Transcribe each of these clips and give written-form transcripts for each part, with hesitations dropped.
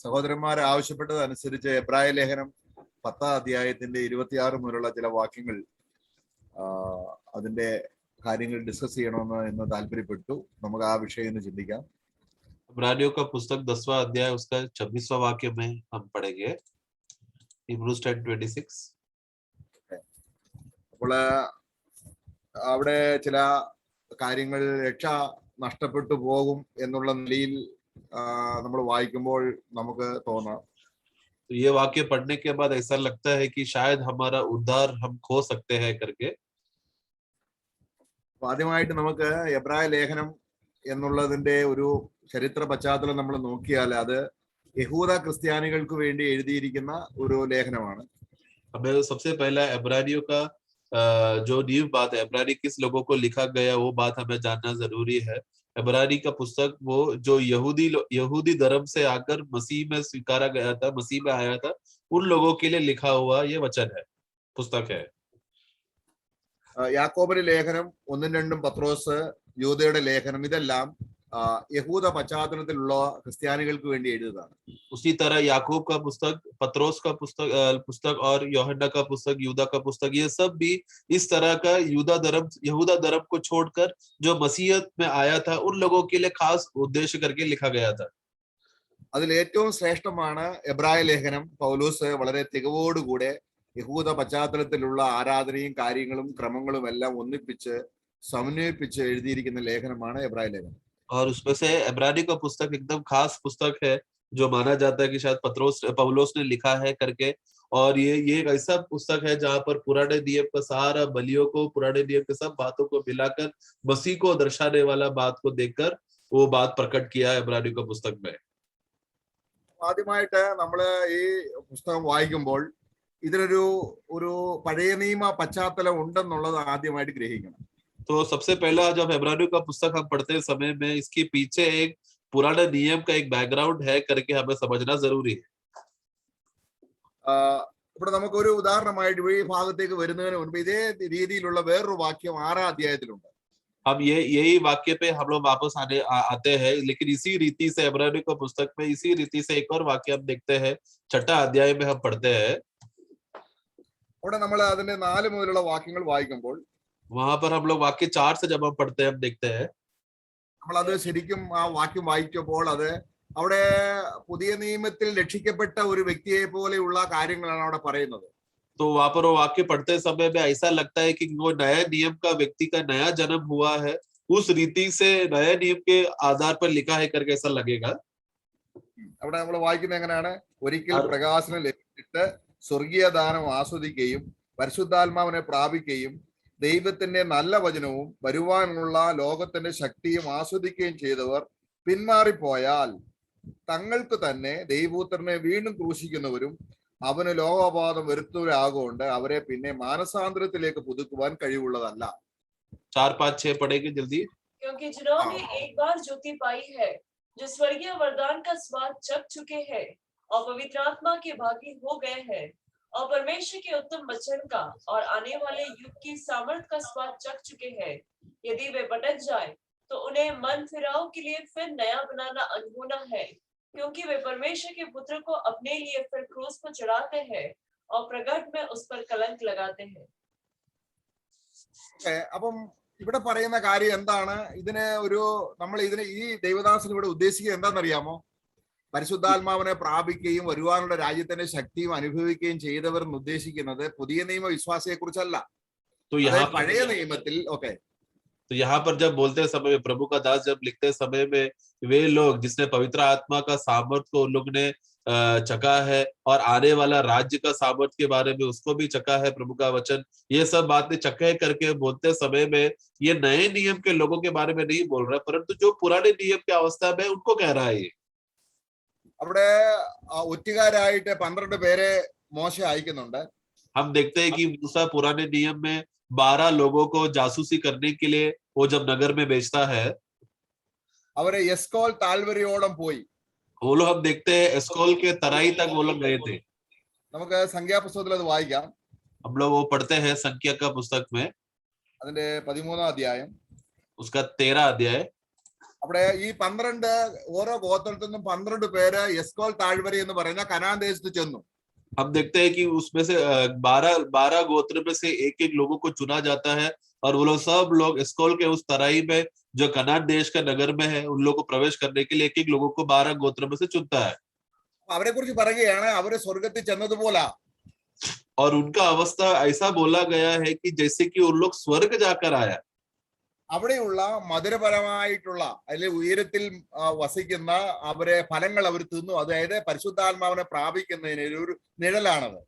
സഹോദരന്മാർ ആവശ്യപ്പെട്ടത് അനുസരിച്ച് എബ്രായ ലേഖനം 10 അധ്യായത്തിന്റെ 26 മുതലുള്ള ചില വാക്യങ്ങൾ അതിന്റെ കാര്യങ്ങൾ ഡിസ്കസ് ചെയ്യണമെന്ന് താല്പര്യപ്പെട്ടു. നമുക്ക് ആ വിഷയം ഒന്ന് ചിന്തിക്കാം. इब्रानियों का पुस्तक 10वां अध्याय उसका 26वां वाक्य में हम पढ़ेंगे. Hebrews 10:26. അപ്പോൾ അവിടെ ചില കാര്യങ്ങൾ രക്ഷ നഷ്ടപ്പെട്ടു പോകും എന്നുള്ള നിലയിൽ നമ്മൾ വായിക്കുമ്പോൾ നമുക്ക് തോന്നാം. तो ये वाक्य पढ़ने के बाद ऐसा लगता है कि शायद हमारा उद्धार हम खो सकते हैं करके. ആദ്യമായിട്ട് നമുക്ക് എബ്രായ ലേഖനം എന്നുള്ളതിന്റെ ഒരു ചരിത്ര പശ്ചാത്തലം നമ്മൾ നോക്കിയാൽ അത് യഹൂദ ക്രിസ്ത്യാനികൾക്ക് വേണ്ടി എഴുതിയിരിക്കുന്ന ഒരു ലേഖനമാണ്. हमें सबसे पहला इब्रानियों का जो नींव बात है, इब्रानी किस लोगों को लिखा गया वो बात हमें जानना जरूरी है. इब्रानी का पुस्तक वो जो यहूदी धर्म से आकर मसीह में स्वीकारा गया था, मसीह में आया था, उन लोगों के लिए लिखा हुआ ये वचन है, पुस्तक है. യാക്കോബിന്റെ ലേഖനം 1-2 പത്രോസ്, യൂദയുടെ ലേഖനം ഇതെല്ലാം യഹൂദ പശ്ചാത്തലത്തിലുള്ള ക്രിസ്ത്യാനികൾക്ക് വേണ്ടി എഴുതിയതാണ്. उसी तरह याकूब का पुस्तक, पत्रोस का पुस्तक और यूहन्ना का पुस्तक, यूदा का पुस्तक, ये सब भी इस तरह का यहूदा धर्म को छोड़कर जो मसीहत में आया था उन लोगों के लिए खास उद्देश्य करके लिखा गया था. അതിൽ ഏറ്റവും ശ്രേഷ്ഠമാണ് എബ്രായ ലേഖനം. പൗലോസ് വളരെ തികവോടുകൂടെ യഹൂദ പശ്ചാത്തലത്തിലുള്ള ആരാധനയും കാര്യങ്ങളും ക്രമങ്ങളും एല്ലാം ഒന്നിപ്പിച്ച് സമന്വയിപ്പിച്ച് എഴുതിയിരിക്കുന്ന ലേഖനമാണ് എബ്രായ ലേഖനം. और उसमें से इब्रानी का पुस्तक एकदम खास पुस्तक है जो माना जाता है कि शायद पौलुस ने लिखा है करके. और ये एक ऐसा पुस्तक है जहां पर पुराने नियम का सारा बलियों को, पुराने नियम के सब बातों को मिलाकर मसीह को दर्शाने वाला बात को देखकर वो बात प्रकट किया है इब्रानी का पुस्तक में. ആദ്യമായിട്ട് നമ്മൾ ഈ പുസ്തകം വായിക്കുമ്പോൾ ഇതിനൊരു പഴയ നിയമ പശ്ചാത്തലം ഉണ്ടെന്നുള്ളത് ആദ്യമായിട്ട് ഗ്രഹിക്കണം. तो सबसे पहला जब इब्रानियों का पुस्तक हम पढ़ते समय में इसके पीछे एक पुराने नियम का एक बैकग्राउंड है करके हमें समझना जरूरी है. ഇവിടെ നമുക്ക് ഒരു ഉദാഹരണമായിട്ട് ഈ ഭാഗത്തേക്ക് വരുന്നതിന് മുൻപ് ഇതേ രീതിയിലുള്ള വേറൊരു വാക്യം 6 അധ്യായത്തിലുണ്ട്. हम यही वाक्य पे हम लोग वापस आते हैं, लेकिन इसी रीति से इब्रानियों का पुस्तक में इसी रीति से एक और वाक्य हम देखते हैं 6वां अध्याय में हम पढ़ते हैं. അവിടെ നമ്മൾ അതിന്റെ 4 മുതലുള്ള വാക്യങ്ങൾ വായിക്കുമ്പോൾ वहां पर हम लोग वाक्य 4 से जब हम पढ़ते हैं हम देखते हैं നമ്മൾ അത് ശരിക്കും ആ വാക്യം വായിക്കുമ്പോൾ അത് അവിടെ പുതിയ നിയമത്തിൽ രക്ഷിക്കപ്പെട്ട ഒരു വ്യക്തിയെ പോലെയുള്ള കാര്യങ്ങളാണ് അവിടെ പറയുന്നത്. तो वहां पर वो वाक्य पढ़ते समय में ऐसा लगता है कि वो नया नियम का व्यक्ति का नया जन्म हुआ है, उस रीति से नया नियम के आधार पर लिखा है करके ऐसा लगेगा. അവിടെ നമ്മൾ വായിക്കുന്നത് എങ്ങനെയാണ്? ഒരിക്കൽ പ്രകാശനം ലഭിച്ചിട്ട് സ്വർഗീയ ദാനം ആസ്വദിക്കുകയും പരിശുദ്ധാത്മാവിനെ പ്രാപിക്കുകയും ദൈവത്തിന്റെ നല്ല വചനവും വരുവാനുള്ള ലോകത്തിന്റെ ശക്തിയും ആസ്വദിക്കുകയും ചെയ്തവർ പിന്മാറിപ്പോയാൽ തങ്ങൾക്ക് തന്നെ ദൈവപുത്രനെ വീണ്ടും ക്രൂശിക്കുന്നവരും അവന് ലോകപാതം വരുത്തുവരാകൊണ്ട് അവരെ പിന്നെ മാനസാന്തരത്തിലേക്ക് പുതുക്കുവാൻ കഴിവുള്ളതല്ല. 4-5-6 पढ़ेंगे जल्दी. क्योंकि जिन्होंने एक बार ज्योति पाई है, जो स्वर्गीय वरदान का स्वाद चख चुके हैं और पवित्र आत्मा के भागी हो गए हैं और परमेश्वर के उत्तम वचन का और आने वाले युग की सामर्थ का स्वाद चख चुके हैं, यदि वे भटक जाए तो उन्हें मन फिराव के लिए फिर नया बनाना अनहोना है, क्योंकि वे परमेश्वर के पुत्र को अपने लिए फिर क्रूस पर चढ़ाते हैं और प्रगट में उस पर कलंक लगाते हैं. അപ്പം ഇവിടെ പറയുന്ന കാര്യം എന്താണ്? ഈ ദൈവദാസൻ ഇവിടെ ഉദ്ദേശിക്കുന്നത് എന്താണെന്നറിയാമോ? പരിശുദ്ധാത്മാവിനെ പ്രാപിക്കുകയും വരുവാനുള്ള രാജ്യത്തിന്റെ ശക്തിയും അനുഭവിക്കുകയും ചെയ്തവർ എന്ന് ഉദ്ദേശിക്കുന്നത് പുതിയ നിയമ വിശ്വാസിയെ കുറിച്ചല്ല, പഴയ നിയമത്തിൽ. ഓക്കെ, तो यहाँ पर जब बोलते समय में प्रभु का दास जब लिखते समय में वे लोग जिसने पवित्र आत्मा का सामर्थ्य को उन लोग ने चखा है और आने वाला राज्य का सामर्थ्य के बारे में उसको भी चखा है, प्रभु का वचन, ये सब बातें चखे करके बोलते समय में ये नए नियम के लोगों के बारे में नहीं बोल रहा, परंतु जो पुराने नियम की अवस्था में उनको कह रहा है. അവിടെ ഒറ്റുകാരായിട്ട് 12 പേരെ മോശ അയക്കുന്നുണ്ട്. हम देखते हैं कि मूसा पुराने नियम में 12 लोगों को जासूसी करने के लिए वो जब नगर में भेजता है, അവരെ എസ്കോൽ താഴ്വരയോളം പോയി. वो लोग हम देखते हैं एस्कोल के तराई तक वो लोग गए थे. നമുക്ക് സംഖ്യാപുസ്തകത്തിൽ അത് വായിക്കാം. हम लोग वो पढ़ते हैं संख्या का पुस्तक में, അതിന്റെ 13ാം അധ്യായം, उसका 13 अध्याय. അവിടെ ഈ 12 ഓരോ ഗോത്രത്തിൽ നിന്നും 12 പേര് എസ്കോൽ താഴ്വര എന്ന് പറയുന്ന കനാൻ ദേശത്ത് ചെന്നു. हम देखते हैं कि उसमें से 12 गोत्र में से एक एक लोगों को चुना जाता है और वो लोग सब लोग एस्कोल के उस तराई में जो कनान देश का नगर में है उन लोगों को प्रवेश करने के लिए एक एक लोगों को 12 गोत्र में से चुनता है. അവരെ കുറിച്ച് പറയുകയാണ് അവര് സ്വർഗത്തിൽ ചെന്നതുപോലെ. और उनका अवस्था ऐसा बोला गया है कि जैसे कि उन लोग स्वर्ग जाकर आया. അവിടെയുള്ള മധുരപരമായിട്ടുള്ള അല്ലെങ്കിൽ ഉയരത്തിൽ വസിക്കുന്ന അവരെ ഫലങ്ങൾ അവർ തിന്നു. അതായത് പരിശുദ്ധാത്മാവിനെ പ്രാപിക്കുന്നതിന് ഒരു നിഴലാണത്.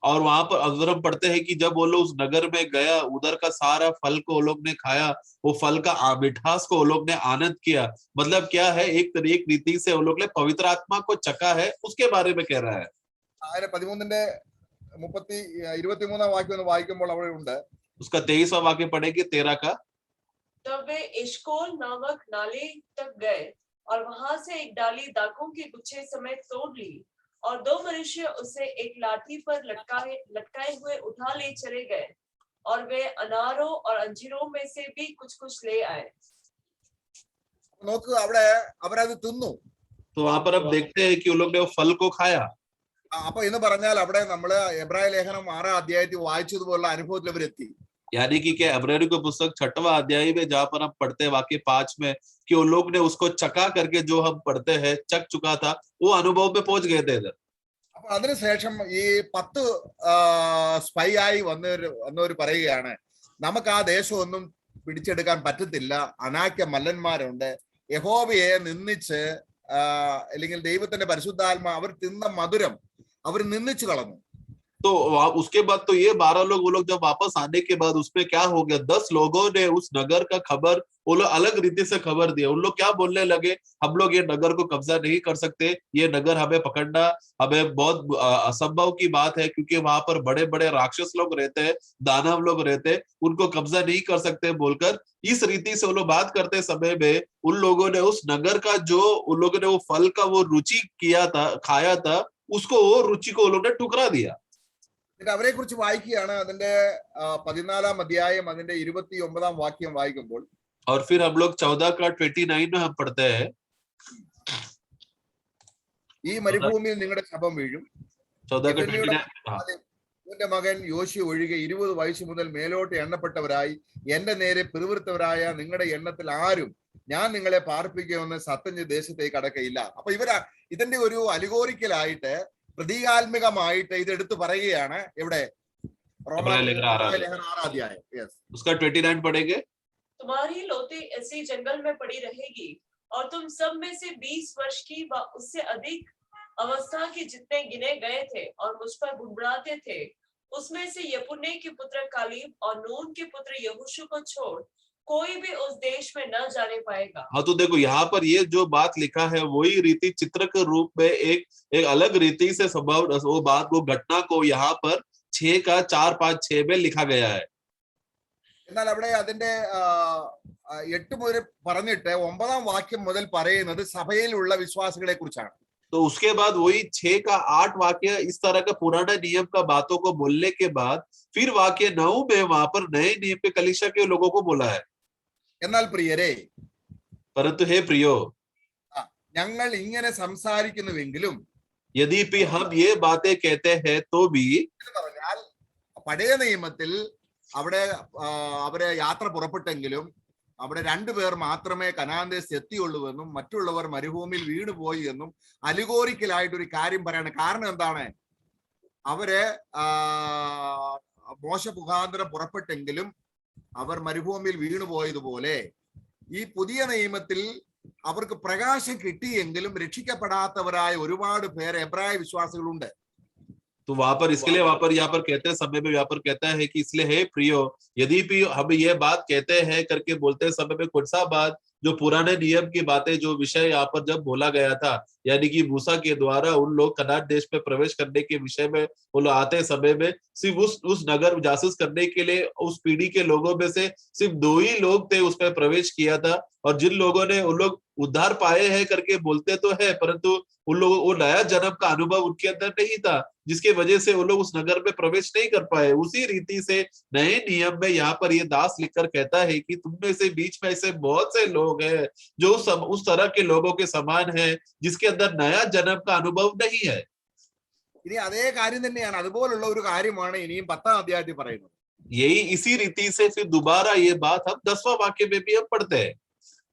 और वहां पर अगर हम पढ़ते हैं कि जब वो लोग उस नगर में गया उधर का सारा फल को वो लोग ने खाया, वो फल का मिठास को वो लोग ने आनंद किया. मतलब क्या है, एक रीति से वो लोग ने पवित्र आत्मा को चखा है, उसके बारे में कह रहा है. അതിന് 23 വാക്യം ഒന്ന് വായിക്കുമ്പോൾ അവിടെ ഉണ്ട്. उसका 23वां वाक्य पढ़ेंगे 13 का. तब वे एशकोल नामक नाले तक गए और वहां से एक डाली दाखों के गुच्छे समेत तोड़ ली और 2 मनुष्य उसे एक लाठी पर लटकाए हुए उठा ले चले गए और वे अनारों और अंजीरों में से भी कुछ ले आए. നോക്ക് അവിടെ അവരത് തിന്നു. तो वहां पर हम देखते हैं कि उन लोग ने वो फल को खाया. അപ്പൊ എന്ന് പറഞ്ഞാൽ അവിടെ നമ്മള് എബ്രായ ലേഖനം 6 അധ്യായത്തിൽ വായിച്ചതുപോലുള്ള അനുഭവത്തിൽ അവരെത്തി. यानी कि क्या इब्रानियों की पुस्तक 6वां अध्याय में जहां पर हम पढ़ते हैं वाक्य 5 में कि उन लोग ने उसको चका करके जो हम पढ़ते हैं चक चुका था, वो अनुभव में पहुंच गए थे इधर. അപ്പൊ അതിനുശേഷം ഈ 10 സ്പൈ ആയി വന്നവർ പറയുകയാണ് നമുക്ക് ആ ദേശമൊന്നും പിടിച്ചെടുക്കാൻ പറ്റത്തില്ല, അനാക്യ മല്ലന്മാരുണ്ട്, യഹോവയെ നിന്ദിച്ച് അല്ലെങ്കിൽ ദൈവത്തിന്റെ പരിശുദ്ധാത്മാ അവർ തിന്ന മധുരം അവർ നിന്ദിച്ചു കളഞ്ഞു. तो उसके बाद तो ये 12 लोग वो लोग जब वापस आने के बाद उसमें क्या हो गया, 10 लोगों ने उस नगर का खबर वो लोग अलग रीति से खबर दिया. उन लोग क्या बोलने लगे, हम लोग ये नगर को कब्जा नहीं कर सकते, ये नगर हमें पकड़ना हमें बहुत असंभव की बात है, क्योंकि वहां पर बड़े बड़े राक्षस लोग रहते हैं, दानव लोग रहते हैं, उनको कब्जा नहीं कर सकते बोलकर इस रीति से वो लोग बात करते समय में उन लोगों ने उस नगर का जो उन लोगों ने वो फल का वो रुचि किया था, खाया था, उसको वो रुचि को वो लोग ने ठुकरा दिया. അവരെ കുറിച്ച് വായിക്കുകയാണ്. അതിന്റെ 14 അധ്യായം അതിന്റെ 29 വാക്യം വായിക്കുമ്പോൾ और फिर हम लोग 14 का 29 में हम पढ़ते हैं, ഈ മരുഭൂമിയിൽ നിങ്ങളുടെ ശപം വീഴും. 14 का 29. എന്റെ മകൻ യോശുവ ഒഴികെ 20 വയസ്സ് മുതൽ മേലോട്ട് എണ്ണപ്പെട്ടവരായി എന്റെ നേരെ പിറുവിറുത്തവരായ നിങ്ങളുടെ എണ്ണത്തിൽ ആരും ഞാൻ നിങ്ങളെ പാർപ്പിക്കുമെന്ന് സത്യം ചെയ്ത ദേശത്തേക്ക് കടക്കയില്ല. അപ്പൊ ഇതിന്റെ ഒരു അലിഗോറിക്കലായിട്ട് പ്രതീകാത്മകമായിട്ട് ഇത് എടുത്തു പറയുകയാണ്. എവിടെ? रोमालेखन 6 अध्याय. यस, उसका 29 पढ़ेंगे. तुम्हारी लौतें ऐसी जंगल में पड़ी रहेगी और तुम सब में से 20 वर्ष की व उससे अधिक अवस्था के जितने गिने गए थे और मुझ पर बुड़बुड़ाते थे, उसमें से यपुन्ने के पुत्र कालीब और नून के पुत्र यहोशू को छोड़ कोई भी उस देश में न जाने पाएगा. हाँ, तो देखो यहाँ पर ये जो बात लिखा है वही रीति चित्र के रूप में एक अलग रीति से संभव वो बात वो घटना को यहाँ पर 6 का 4, 5, 6 में लिखा गया है. എന്നാൽ അവിടെ അതിന്റെ 8 മുതൽ പറഞ്ഞിട്ട് 9 വാക്യം മുതൽ പറയുന്നത് സഭയിലുള്ള വിശ്വാസികളെ കുറിച്ചാണ്. तो उसके बाद वही 6 का 8 वाक्य इस तरह का पुराना नियम का बातों को बोलने के बाद फिर वाक्य 9 में वहां पर नए नियम के कलीसिया के लोगों को बोला है. എന്നാൽ പ്രിയരെ, परंतु हे प्रियो, ഞങ്ങൾ ഇങ്ങനെ സംസാരിക്കുന്നുവെങ്കിലും यदि भी हम ये बातें कहते हैं तो भी പറഞ്ഞാൽ പഴയ നിയമത്തിൽ അവിടെ അവരെ യാത്ര പുറപ്പെട്ടെങ്കിലും അവിടെ 2 പേർ മാത്രമേ കനാൻ ദേശത്ത് എത്തിയുള്ളൂവെന്നും മറ്റുള്ളവർ മരുഭൂമിയിൽ വീണുപോയി എന്നും അലിഗോറിക്കലായിട്ട് ഒരു കാര്യം പറയാണ്. കാരണം എന്താണ്? അവര് മോശ മുഖാന്തരം പുറപ്പെട്ടെങ്കിലും അവർ മരുഭൂമിയിൽ വീണുപോയതുപോലെ ഈ പുതിയ നിയമത്തിൽ അവർക്ക് പ്രകാശം കിട്ടിയെങ്കിലും രക്ഷിക്കപ്പെടാത്തവരായ ഒരുപാട് പേര് എബ്രായ വിശ്വാസികളുണ്ട്. तो वहां पर इसके लिए वहां पर यहाँ पर कहते हैं समय में यहाँ पर कहता है कि इसलिए हे प्रियो, यदि भी हम ये बात कहते हैं करके बोलते हैं समय में कौन सा बात जो पुराने नियम की बातें जो विषय यहाँ पर जब बोला गया था, यानी कि मूसा के द्वारा उन लोग कनान देश में प्रवेश करने के विषय में वो लोग आते समय में सिर्फ उस नगर जासूस करने के लिए उस पीढ़ी के लोगों में से सिर्फ 2 ही लोग थे उसमें प्रवेश किया था, और जिन लोगों ने उन लोग उद्धार पाए हैं करके बोलते तो है, परंतु उन लोगों वो नया जन्म का अनुभव उनके अंदर नहीं था, जिसके वजह से वो लोग उस नगर में प्रवेश नहीं कर पाए। उसी रीति से नए नियम में यहाँ पर ये दास लिखकर कहता है कि तुम में से बीच में ऐसे बहुत से लोग हैं जो उस तरह के लोगों के समान है जिसके अंदर नया जन्म का अनुभव नहीं है। ഇനി അതേ കാര്യം തന്നെയാണ്, അതുപോലുള്ള ഒരു കാര്യമാണ് ഇനിയും 10-ാം അധ്യായത്തിൽ പറയുന്നത്. यही इसी रीति से फिर दोबारा ये बात हम 10वां वाक्य में भी हम पढ़ते हैं।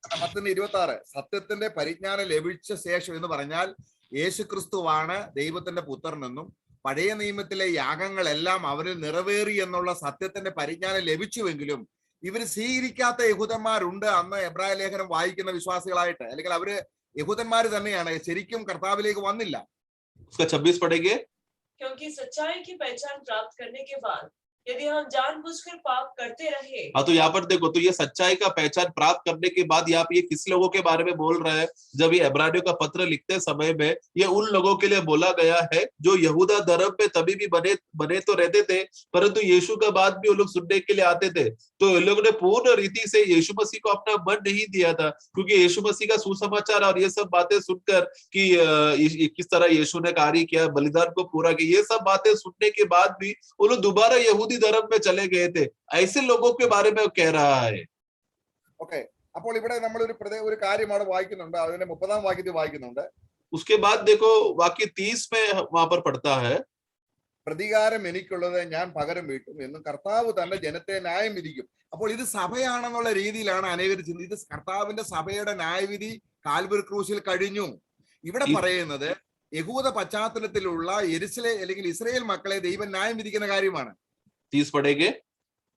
10:26 സത്യത്തിന്റെ പരിജ്ഞാനം ലഭിച്ച ശേഷം എന്ന് പറഞ്ഞാൽ യേശുക്രിസ്തുവാണ് ദൈവത്തിന്റെ പുത്രനെന്നും പഴയ നിയമത്തിലെ യാഗങ്ങളെല്ലാം അവരിൽ നിറവേറി എന്നുള്ള സത്യത്തിന്റെ പരിജ്ഞാനം ലഭിച്ചുവെങ്കിലും ഇവർ സ്വീകരിക്കാത്ത യഹൂദന്മാരുണ്ട് അന്ന് എബ്രായ ലേഖനം വായിക്കുന്ന വിശ്വാസികളായിട്ട്. അല്ലെങ്കിൽ അവര് യഹൂദന്മാർ തന്നെയാണ്, ശരിക്കും കർത്താവിലേക്ക് വന്നില്ല. उसका 26 पढ़ेंगे। क्योंकि सच्चाई की पहचान प्राप्त करने के बाद यदि हम जानबूझकर पाप करते रहे। हाँ, तो यहाँ पर देखो, तो ये सच्चाई का पहचान प्राप्त करने के बाद यहाँ पे ये किस लोगों के बारे में बोल रहा है? जब ये इब्रानियों का पत्र लिखते समय में ये उन लोगों के लिए बोला गया है जो यहूदा धर्म पे तभी भी बने तो रहते थे, परंतु यीशु का बात भी वो लोग सुनने के लिए आते थे। तो इन लोगों ने पूर्ण रीति से यीशु मसीह को अपना मन नहीं दिया था, क्योंकि यीशु मसीह का सुसमाचार और ये सब बातें सुनकर कि किस तरह यीशु ने कार्य किया, बलिदान को पूरा किया, ये सब बातें सुनने के बाद भी वो लोग दोबारा यहूदी धर्म में चले गए थे। ऐसे लोगों के बारे में वो कह रहा है। ഓക്കെ, അപ്പോൾ ഇവിടെ നമ്മൾ ഒരു കാര്യം അവിടെ വായിക്കുന്നുണ്ട്, അതിന്റെ 30-ാം വാക്യത്തിൽ വായിക്കുന്നുണ്ട്. उसके बाद देखो वाक्य 30 में वहां पर पढ़ता है, പ്രതികാരം എനിക്കുള്ളത് ഞാൻ പകരം വീട്ടും എന്നും കർത്താവ് തന്റെ ജനത്തെ ന്യായം വിധിക്കും. അപ്പോൾ ഇത് സഭയാണെന്നുള്ള രീതിയിലാണ് അനേകർ ചിന്തിച്ചത്. ഇത് കർത്താവിന്റെ സഭയുടെ ന്യായവിധി കാൽവരി ക്രൂശിൽ കഴിഞ്ഞു. ഇവിടെ പറയുന്നത് യഹൂദ പശ്ചാത്തലത്തിലുള്ള അല്ലെങ്കിൽ ഇസ്രായേൽ മക്കളെ ദൈവം ന്യായം വിധിക്കുന്ന കാര്യമാണ്. 30 पढ़ेंगे।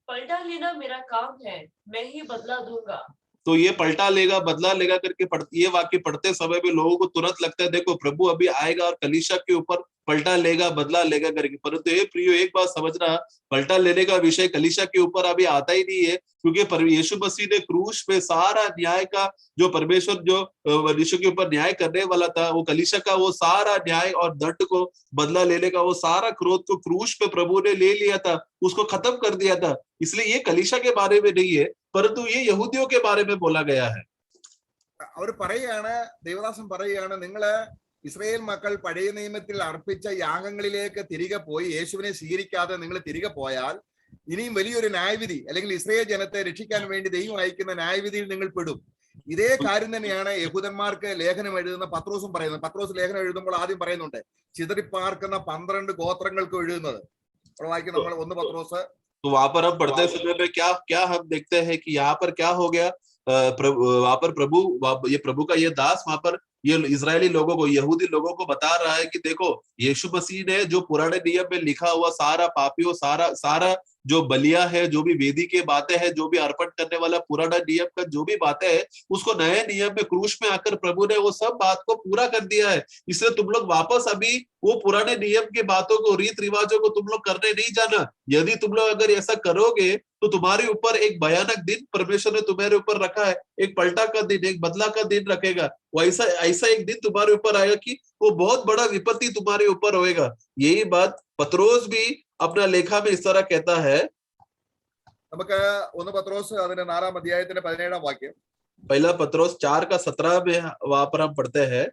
पलटा लेना मेरा काम है, मैं ही बदला दूंगा। तो ये पलटा लेगा, बदला लेगा करके ये वाक्य पढ़ते समय में लोगों को तुरंत लगता है देखो प्रभु अभी आएगा और कलीसिया के ऊपर पलटा लेगा, बदला लेगा करके। परंतु ये प्रियो एक बात समझना, पलटा लेने का विषय कलीसिया के ऊपर अभी आता ही नहीं है, क्योंकि यीशु मसीह ने क्रूस पे सारा न्याय का जो परमेश्वर जो मनुष्य के ऊपर न्याय करने वाला था, वो कलीसिया का वो सारा न्याय और दंड को बदला लेने का वो सारा क्रोध को क्रूस पे प्रभु ने ले लिया था, उसको खत्म कर दिया था। इसलिए ये कलीसिया के बारे में नहीं है, परंतु ये यहूदियों के बारे में बोला गया है। അവർ പറയുകയാണ്, ദേവദാസൻ പറയുകയാണ്, നിങ്ങള് ഇസ്രായേൽ മക്കൾ പഴയ നിയമത്തിൽ അർപ്പിച്ച യാഗങ്ങളിലേക്ക് തിരികെ പോയി യേശുവിനെ സ്വീകരിക്കാതെ നിങ്ങൾ തിരികെ പോയാൽ ഇനിയും വലിയൊരു ന്യായവിധി, അല്ലെങ്കിൽ ഇസ്രായേൽ ജനത്തെ രക്ഷിക്കാൻ വേണ്ടി ദൈവം അയക്കുന്ന ന്യായവിധിയിൽ നിങ്ങൾ പെടും. ഇതേ കാര്യം തന്നെയാണ് യഹൂദന്മാർക്ക് ലേഖനം എഴുതുന്ന പത്രോസും പറയുന്നത്. പത്രോസ് ലേഖനം എഴുതുമ്പോൾ ആദ്യം പറയുന്നുണ്ട് ചിതറിപ്പാർക്കുന്ന 12 ഗോത്രങ്ങൾക്ക് എഴുതുന്നത്. അവിടെ വായിക്കും നമ്മൾ 1 പത്രോസ്. तो वहां पर हम पढ़ते समय में क्या हम देखते हैं कि यहाँ पर क्या हो गया, वहां पर प्रभु का ये दास वहां पर ये इजरायली लोगों को, यहूदी लोगों को बता रहा है कि देखो यीशु मसीह ने जो पुराने नियम में लिखा हुआ सारा पापियों सारा जो बलिया है, जो भी वेदी के बातें हैं, जो भी अर्पण करने वाला पुराना नियम का जो भी बातें हैं, उसको नए नियम में क्रूस में आकर प्रभु ने वो सब बात को पूरा कर दिया है। इसलिए तुम लोग वापस अभी वो पुराने नियम के बातों को, रीत रिवाजों को तुम लोग करने नहीं जाना। यदि तुम लोग अगर ऐसा करोगे तो तुम्हारे ऊपर एक भयानक दिन परमेश्वर ने तुम्हारे ऊपर रखा है, एक पलटा का दिन, एक बदला का दिन रखेगा। वो ऐसा एक दिन तुम्हारे ऊपर आएगा कि वो बहुत बड़ा विपत्ति तुम्हारे ऊपर होएगा। यही बात पत्रोस भी अपना लेखा में इस तरह कहता है। നമുക്ക് 1 പത്രോസ് അതിന്റെ 4-ാം അധ്യായത്തിന്റെ 17-ാം വാക്യം. पहला पत्रोस 4:17 में वहां पर हम पढ़ते हैं।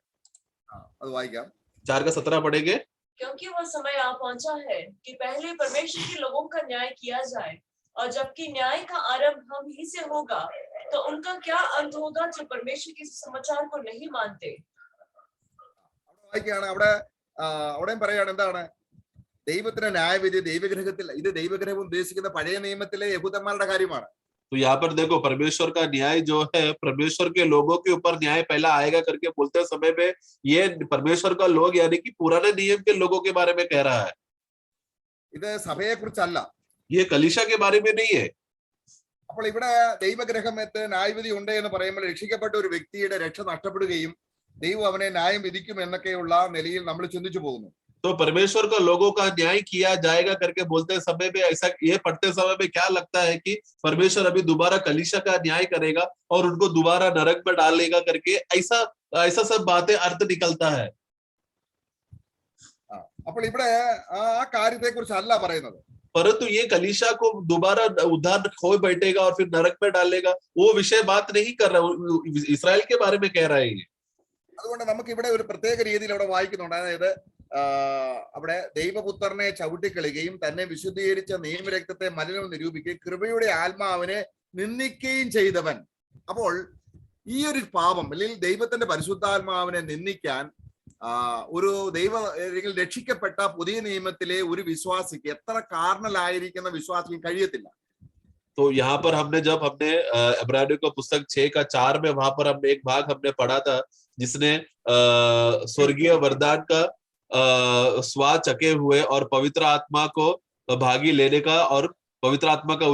അത് വായിക്കാം. 4:17 पढ़ेंगे। क्योंकि वह समय आ पहुंचा है कि पहले परमेश्वर के लोगों का न्याय किया जाए, और जबकि न्याय का आरंभ हम ही से होगा तो उनका क्या अंत होगा जो परमेश्वर के समाचार को नहीं मानते। വായിക്കുകയാണ്. അവിടെയും പറയാണ് എന്താണ് ദൈവത്തിന്റെ ന്യായവിധി ദൈവഗ്രഹത്തിൽ. ഇത് ദൈവഗ്രഹം ഉദ്ദേശിക്കുന്ന പഴയ നിയമത്തിലെ യഹൂദന്മാരുടെ കാര്യമാണ്. तो यहाँ पर देखो परमेश्वर का न्याय जो है, परमेश्वर के लोगों के ऊपर न्याय पहला आएगा करके बोलते समय में ये परमेश्वर का लोग यानी कि पुराने नियम के लोगों के बारे में कह रहा है। ഇത് സഭയെ കുറിച്ചല്ല, ये कलीसिया के बारे में नहीं है। അപ്പോൾ ഇവിടെ ദൈവഗ്രഹമേത്ത് ന്യായവിധി ഉണ്ട് എന്ന് പറയുമ്പോൾ രക്ഷിക്കപ്പെട്ട ഒരു വ്യക്തിയുടെ രക്ഷ നഷ്ടപ്പെടുകയും ദൈവം അവനെ ന്യായം വിധിക്കും എന്നൊക്കെയുള്ള നിലയിൽ നമ്മൾ ചിന്തിച്ചു പോകുന്നു. तो परमेश्वर का लोगों का न्याय किया जाएगा करके बोलते समय में ऐसा ये पढ़ते समय में क्या लगता है कि परमेश्वर अभी दोबारा कलीसिया का न्याय करेगा और उनको दोबारा नरक में डालेगा करके ऐसा सब बातें अर्थ निकलता है। അപ്പോൾ ഇവിടെ ആ കാര്യത്തെ കുറിച്ചല്ല പറയുന്നത്. परंतु ये कलीसिया को दोबारा उद्धार खो बैठेगा और फिर नरक में डालेगा, वो विषय बात नहीं कर रहा, इसराइल के बारे में कह रहा है ये। അതുകൊണ്ട് നമുക്ക് ഇവിടെ ഒരു പ്രത്യേക രീതിയിൽ അവിടെ വായിക്കുന്നുണ്ട്. അതായത് അവിടെ ദൈവപുത്രനെ ചവിട്ടിക്കളിക്കുകയും തന്നെ വിശുദ്ധീകരിച്ച നിയമരക്തത്തെ മലിനം നിരൂപിക്കുകയും കൃപയുടെ ആത്മാവിനെ നിന്ദിക്കുകയും ചെയ്തവൻ. അപ്പോൾ ഈ ഒരു പാപം അല്ലെങ്കിൽ ദൈവത്തിന്റെ പരിശുദ്ധാത്മാവിനെ നിന്ദിക്കാൻ ഒരു രക്ഷിക്കപ്പെട്ട പുതിയ നിയമത്തിലെ ഒരു വിശ്വാസിക്ക് എത്ര കാരണലായിരിക്കുന്ന വിശ്വാസിക്ക് കഴിയത്തില്ല. तो यहाँ पर हमने इब्रानियों का पुस्तक 6:4 में वहां पर हमने एक भाग हमने पढ़ा था जिसने स्वर्गीय वरदान का स्वाद चखे हुए और पवित्र आत्मा को भागी लेने का और पवित्र आत्मा का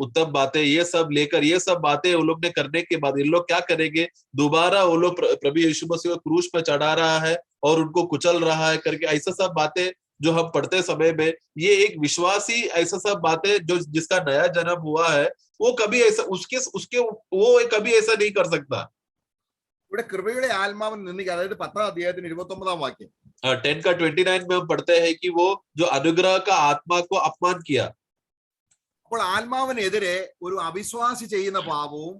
उत्तम बातें ये सब लेकर, ये सब बातें वो लोग ने करने के बाद इन लोग क्या करेंगे, दोबारा वो लोग प्रभु यीशु मसीह को क्रूस पे चढ़ा रहा है और उनको कुचल रहा है करके ऐसा सब बातें जो हम पढ़ते समय में, ये एक विश्वासी ऐसा सब बातें जो जिसका नया जन्म हुआ है वो कभी ऐसा उसके वो कभी ऐसा नहीं कर सकता. ഇവിടെ കൃപയുടെ ആത്മാവിനെ നിന്ദിക്കുക, അതായത് 10-ാം അധ്യായത്തിന് 29-ാം വാക്യം 10:29 में हम पढ़ते हैं कि वो जो अनुग्रह का आत्मा को अपमान किया. അപ്പോൾ ആത്മാവിനെതിരെ ഒരു അവിശ്വാസി ചെയ്യുന്ന പാപവും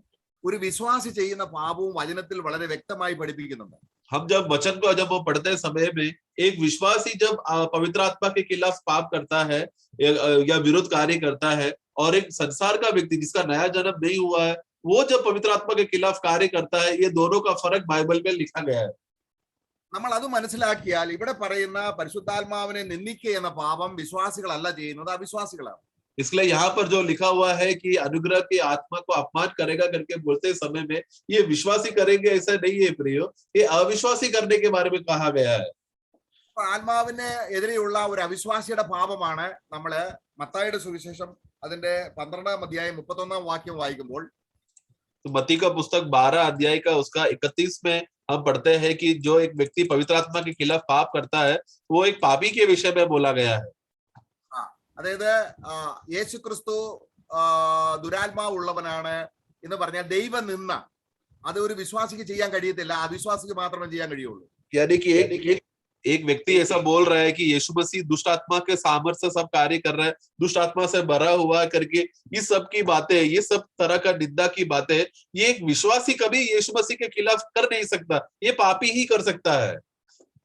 ഒരു വിശ്വാസി ചെയ്യുന്ന പാപവും വചനത്തിൽ വളരെ വ്യക്തമായി പഠിപ്പിക്കുന്നുണ്ട്. हम जब वचन को जब हम पढ़ते समय में एक विश्वासी जब पवित्र आत्मा के खिलाफ पाप करता है या विरोध कार्य करता है और एक संसार का व्यक्ति जिसका नया जन्म नहीं हुआ है वो जब पवित्र आत्मा के खिलाफ कार्य करता है, ये दोनों का फर्क बाइबल में लिखा गया है. നമ്മൾ അത് മനസ്സിലാക്കിയാൽ ഇവിടെ പറയുന്ന പരിശുദ്ധാത്മാവിനെ നിന്ദിക്കുക എന്ന പാപം വിശ്വാസികളല്ല ചെയ്യുന്നത്, അവിശ്വാസികളാണ്. इसलिए यहाँ पर जो लिखा हुआ है कि अनुग्रह की आत्मा को अपमान करेगा करके बोलते समय में ये विश्वासी करेंगे ऐसा नहीं है प्रियो, ये अविश्वासी करने के बारे में कहा गया है. ആത്മാവിന് എതിരെയുള്ള ഒരു അവിശ്വാസിയുടെ പാപമാണ് നമ്മള് മത്തായിയുടെ സുവിശേഷം അതിന്റെ 12-ാം അധ്യായം 31-ാം വാക്യം വായിക്കുമ്പോൾ, तो मत्ती का पुस्तक 12 अध्याय का उसका 31 में हम पढ़ते हैं कि जो एक व्यक्ति पवित्र आत्मा के खिलाफ पाप करता है वो एक पापी के विषय में बोला गया है. അതായത് യേശു ക്രിസ്തു ദുരാത്മാവ് ഉള്ളവനാണ് എന്ന് പറഞ്ഞാൽ ദൈവം നിന്ന അത് ഒരു വിശ്വാസിക്ക് ചെയ്യാൻ കഴിയത്തില്ല, അവിശ്വാസിക്ക് മാത്രമേ ചെയ്യാൻ കഴിയുള്ളൂ. यानी कि एक व्यक्ति ऐसा बोल रहा है कि यीशु मसीह दुष्ट आत्मा के सामर्थ्य से सब कार्य कर रहा है, दुष्ट आत्मा से भरा हुआ करके इस सब की बातें, ये सब तरह का निंदा की बातें ये एक विश्वासी कभी यीशु मसीह के खिलाफ कर नहीं सकता, ये पापी ही कर सकता है.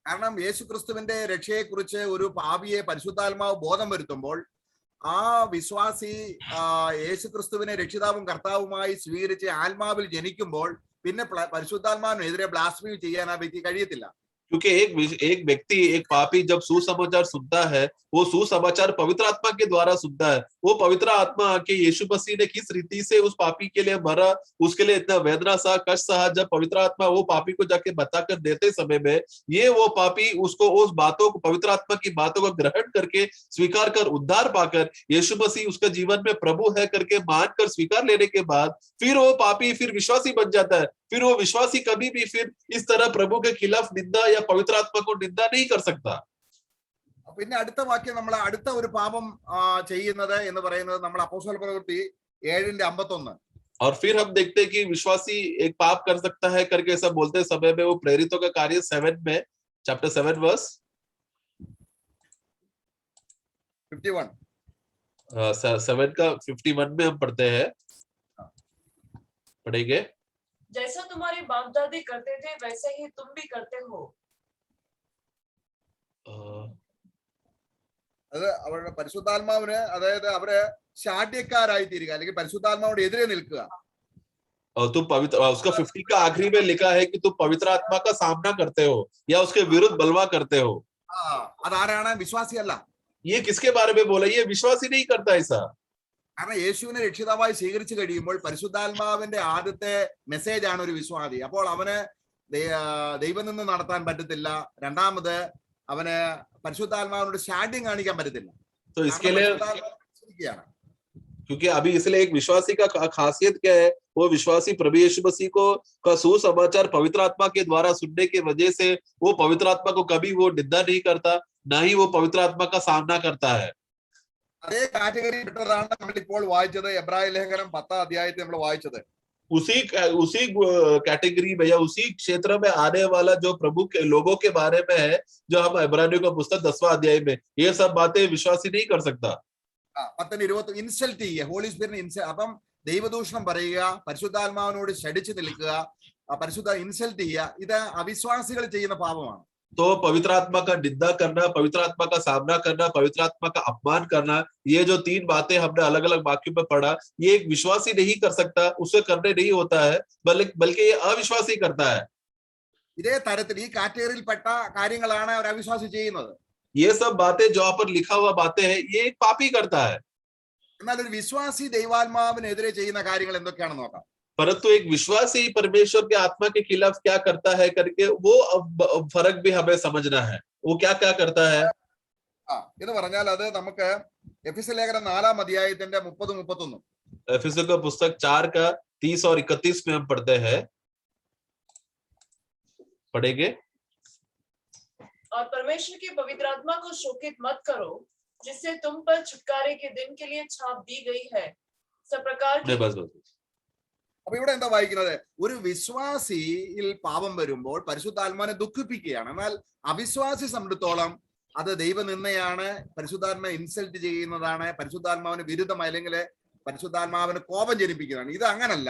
കാരണം യേശു ക്രിസ്തുവിന്റെ രക്ഷയെ കുറിച്ച് ഒരു പാപിയെ പരിശുദ്ധാത്മാവ് ബോധം വരുത്തുമ്പോൾ ആ വിശ്വാസി യേശു ക്രിസ്തുവിനെ രക്ഷിതാവും കർത്താവുമായി സ്വീകരിച്ച് ആത്മാവിൽ ജനിക്കുമ്പോൾ പിന്നെ പരിശുദ്ധാത്മാവിനെതിരെ ബ്ലാസ്ഫേമി ചെയ്യാൻ ആ വ്യക്തി കഴിയത്തില്ല. क्योंकि एक व्यक्ति एक पापी जब सुसमाचार सुनता है वो सुसमाचार पवित्र आत्मा के द्वारा सुनता है, वो पवित्र आत्मा आके यीशु मसीह ने किस रीति से उस पापी के लिए मरा, उसके लिए इतना वेदना सहा, कष्ट सहा, जब पवित्र आत्मा वो पापी को जाके बताकर देते समय में ये वो पापी उसको उस बातों को पवित्र आत्मा की बातों को ग्रहण करके स्वीकार कर उद्धार पाकर यीशु मसीह उसके जीवन में प्रभु है करके मान कर स्वीकार लेने के बाद फिर वो पापी फिर विश्वासी बन जाता है. फिर वो विश्वासी कभी भी फिर इस तरह प्रभु के खिलाफ निंदा या पवित्र आत्मा को निंदा नहीं कर सकता. പിന്നെ അടുത്ത വാക്യം നമ്മൾ അടുത്ത ഒരു പാപം ചെയ്യുന്നത് എന്ന് പറയുന്നത് നമ്മൾ അപ്പോസ്തല പ്രവൃത്തി 7:51. और फिर हम देखते हैं कि विश्वासी एक पाप कर सकता है करके ऐसा बोलते समय में वो प्रेरितों का कार्य 7 में चैप्टर 7 वर्स 51 7 का 51 में हम पढ़ते हैं, पढ़ेंगे. जैसा तुम्हारे बाप दादी करते थे वैसे ही तुम भी करते हो. അത് അവരുടെ പരിശുദ്ധാത്മാവിന്, അതായത് അവര് ശാഠ്യക്കാരായി തീരുക അല്ലെങ്കിൽ പരിശുദ്ധാത്മാവോട് എതിരെ നിൽക്കുക. और तुम पवित्र, उसका 50 का आखिरी में लिखा है कि तुम पवित्र आत्मा का सामना करते हो या उसके विरुद्ध बलवा करते हो. അതാരാണ്? വിശ്വാസിയല്ല. ये किसके बारे में बोला? ये विश्वासी नहीं करता ऐसा. കാരണം യേശുവിനെ രക്ഷിതാവായി സ്വീകരിച്ചു കഴിയുമ്പോൾ പരിശുദ്ധാത്മാവിന്റെ ആദ്യത്തെ മെസ്സേജ് ആണ് ഒരു വിശ്വാസി. അപ്പോൾ അവന് ദൈവനിന്ദ നടത്താൻ പറ്റത്തില്ല. രണ്ടാമത് അവന് പരിശുദ്ധാത്മാവിനോട് ശാഠ്യം കാണിക്കാൻ പറ്റത്തില്ല. तो इसके लिए क्योंकि अभी इसलिए एक विश्वासी का खासियत क्या है, वो विश्वासी प्रभु यीशु मसीह को का सुसमाचार पवित्र आत्मा के द्वारा सुनने के वजह से वो पवित्र आत्मा को कभी वो निंदा नहीं करता, ना ही वो पवित्र आत्मा का सामना करता है. അതേ കാറ്റഗറി പെട്ടതാണ് നമ്മൾ ഇപ്പോൾ വായിച്ചത് എബ്രായ ലേഖനം 10-ാം അധ്യായത്തിൽ നമ്മൾ വായിച്ചത്. उसी कैटेगरी में या उसी क्षेत्र में आने वाला जो प्रभु के लोगों के बारे में है जो हम इब्रानियों का पुस्तक 10वां अध्याय में, ये सब बातें विश्वासी नहीं कर सकता. 10-20 ഇൻസൾട്ട് ചെയ്യുക, ഹോളി സ്പിരിറ്റിനെ അപ്പം ദൈവദൂഷണം പറയുക, പരിശുദ്ധാത്മാവിനോട് ശടിച്ചു നിൽക്കുക, പരിശുദ്ധ ഇൻസൾട്ട് ചെയ്യുക, ഇത് അവിശ്വാസികൾ ചെയ്യുന്ന പാപമാണ്. तो पवित्र आत्मा का निंदा करना, पवित्र आत्मा का सामना करना, पवित्र आत्मा का अपमान करना, ये जो 3 बातें हमने अलग अलग वाक्यों में पढ़ा, ये एक विश्वासी नहीं कर सकता, उसे करने नहीं होता है, बल्कि ये अविश्वासी करता है. ഇതേ തരത്തിൽ ഈ കാറ്റഗറിയിൽപ്പെട്ട കാര്യങ്ങളാണ് ഒരു അവിശ്വാസി ചെയ്യുന്നത്. ये सब बातें जो यहाँ पर लिखा हुआ बातें हैं, ये एक पापी करता है. എന്നാൽ ഒരു വിശ്വാസി ദൈവാത്മാവിനെതിരെ ചെയ്യുന്ന കാര്യങ്ങൾ എന്തൊക്കെയാണെന്ന് നോക്കാം. परंतु एक विश्वासी परमेश्वर के आत्मा के खिलाफ क्या करता है करके वो फर्क भी हमें समझना है. वो क्या क्या करता है എന്ന് പറഞ്ഞാൽ അത് നമുക്ക് എഫെസ്യ ലേഖനം 4-ാം അധ്യായത്തിന്റെ 30-31 एफिसुस का पुस्तक 4 का 30 और 31 में हम पढ़ते हैं, पढ़ेंगे. और परमेश्वर की पवित्र आत्मा को शोकित मत करो, जिससे तुम पर छुटकारे के दिन के लिए छाप दी गई है. सब प्रकार की नहीं, बस. അപ്പൊ ഇവിടെ എന്താ വായിക്കുന്നത്? ഒരു വിശ്വാസിയിൽ പാപം വരുമ്പോൾ പരിശുദ്ധാത്മാവിനെ ദുഃഖിപ്പിക്കുകയാണ്. എന്നാൽ അവിശ്വാസി സംബന്ധിച്ചോളം അത് ദൈവനിന്ദയാണ്, പരിശുദ്ധാത്മാവിനെ ഇൻസൾട്ട് ചെയ്യുന്നതാണ്, പരിശുദ്ധാത്മാവിന് വിരുദ്ധം അല്ലെങ്കിൽ പരിശുദ്ധാത്മാവിന് കോപം ജനിപ്പിക്കുന്നതാണ്. ഇത് അങ്ങനല്ല.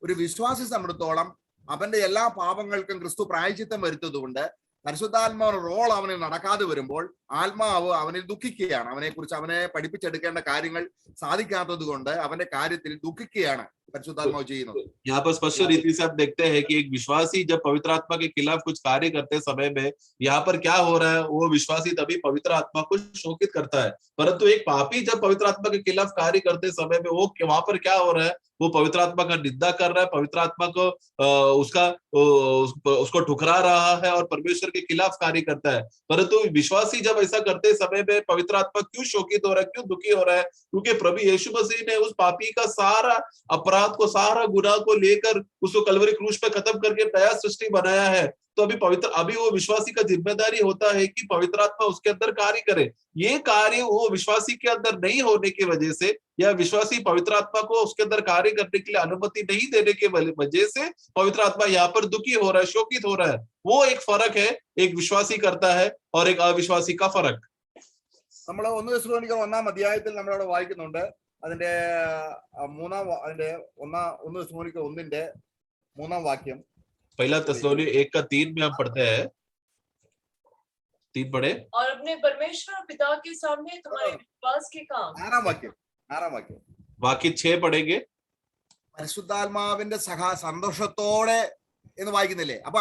ഒരു വിശ്വാസി സംബന്ധിച്ചോളം അവന്റെ എല്ലാ പാപങ്ങൾക്കും ക്രിസ്തു പ്രായശ്ചിത്തം വരുത്തതുകൊണ്ട് പരിശുദ്ധാത്മാവിന്റെ റോൾ അവനിൽ നടക്കാതെ വരുമ്പോൾ ആത്മാവ് അവനിൽ ദുഃഖിക്കുകയാണ്. അവനെ കുറിച്ച് അവനെ പഠിപ്പിച്ചെടുക്കേണ്ട കാര്യങ്ങൾ സാധിക്കാത്തത് കൊണ്ട് അവന്റെ കാര്യത്തിൽ ദുഃഖിക്കുകയാണ് പരിശുദ്ധാത്മാവ് ചെയ്യുന്നത്. यहाँ पर स्पष्ट रीति से आप देखते हैं कि एक विश्वासी जब पवित्र आत्मा के खिलाफ कुछ कार्य करते समय में यहाँ पर क्या हो रहा है, वो विश्वासी तभी पवित्र आत्मा को शोकित करता है. परंतु एक पापी जब पवित्र आत्मा के खिलाफ कार्य करते समय में वो वहां पर क्या हो रहा है, वो पवित्र आत्मा का निंदा कर रहा है, पवित्र आत्मा को उसको ठुकरा रहा है और परमेश्वर के खिलाफ कार्य करता है. परंतु विश्वासी जब ऐसा करते समय में पवित्र आत्मा क्यों शोकित हो रहा है, क्यों दुखी हो रहा है? क्योंकि प्रभु यीशु मसीह ने उस पापी का सारा अपराध को, सारा गुनाह को लेकर उसको कलवरी क्रूस पे खत्म करके नया सृष्टि बनाया है. तो अभी वो विश्वासी का जिम्मेदारी होता है कि पवित्र आत्मा उसके अंदर कार्य करे. ये कार्य वो विश्वासी के अंदर नहीं होने की वजह से, या विश्वासी पवित्र आत्मा को उसके अंदर कार्य करने के लिए अनुमति नहीं देने के वजह से पवित्र आत्मा यहाँ पर दुखी हो रहा है, शोकित हो रहा है. वो एक फर्क है, एक विश्वासी करता है और एक अविश्वासी का फर्क. നമ്മൾ 1 തെസ്സലോനിക്കർ 1-ാം അധ്യായത്തിൽ നമ്മളവിടെ വായിക്കുന്നുണ്ട്. അതിന്റെ 1 തെസ്സലോനിക്കർ 1-ന്റെ 3-ാം വാക്യം. पहला तेस्सलोनी 1 का 3 में हम पढ़ते हैं. 3 पढ़े. और अपने परमेश्वर और पिता के सामने तुम्हारे विश्वास के काम. 6-ാം വാക്യം. बाकी 6 पढ़ेंगे. പരിശുദ്ധാത്മാവിന്റെ സന്തോഷത്തോടെ എന്ന് വായിക്കുന്നില്ലേ? അപ്പൊ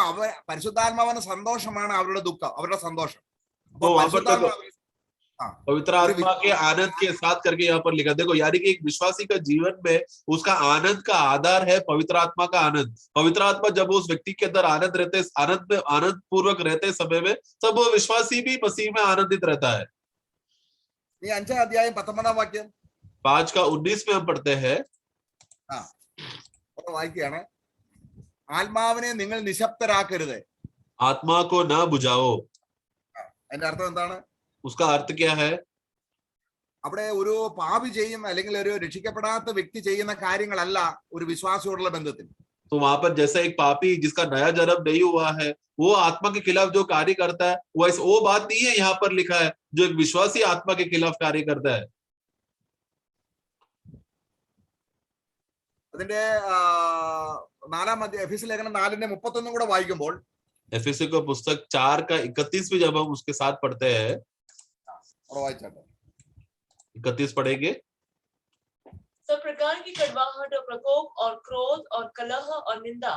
പരിശുദ്ധാത്മാവിന്റെ സന്തോഷമാണ് അവരുടെ ദുഃഖം, അവരുടെ സന്തോഷം. पवित्र आत्मा के आनंद के साथ करके यहाँ पर लिखा. देखो, यानी कि एक विश्वासी का जीवन में उसका आनंद का आधार है पवित्र आत्मा का आनंद. पवित्र आत्मा जब उस व्यक्ति के अंदर आनंद पूर्वक रहते समय में, तब वो विश्वासी भी मसीह में आनंदित रहता है. 5-ാം അധ്യായം 19-ാം വാക്യം. 5 का 19 में हम पढ़ते हैं. വായിക്കുകയാണ്. ആത്മാവിനെ നിങ്ങൾ നിശബ്ദരാക്കരുത്. आत्मा को ना बुझाओ. അതിന്റെ അർത്ഥം എന്താണ്? उसका अर्थ क्या है? അവിടെ ഒരു പാപി ചെയ്യുന്ന അല്ലെങ്കിൽ ഒരു രക്ഷിക്കപ്പെടാത്ത വ്യക്തി ചെയ്യുന്ന കാര്യങ്ങളല്ല ഒരു വിശ്വാസിയോടുള്ള ബന്ധത്തിൽ. तो वहां पर जैसा एक पापी जिसका नया जन्म नहीं हुआ है, वो आत्मा के खिलाफ जो कार्य करता है, वो बात नहीं है यहाँ पर लिखा है जो एक विश्वासी आत्मा के खिलाफ कार्य करता है. അതിന്റെ 4-ാം അധ്യായം എഫെസ്യ ലേഖനം 4-ന്റെ 31 കൂടെ വായിക്കുമ്പോൾ, एफेसुस का पुस्तक 4 का 31 में जब हम उसके साथ पढ़ते हैं, 31 पढ़ेंगे. सब प्रकार की कड़वाहट और प्रकोप और क्रोध और कलह और निंदा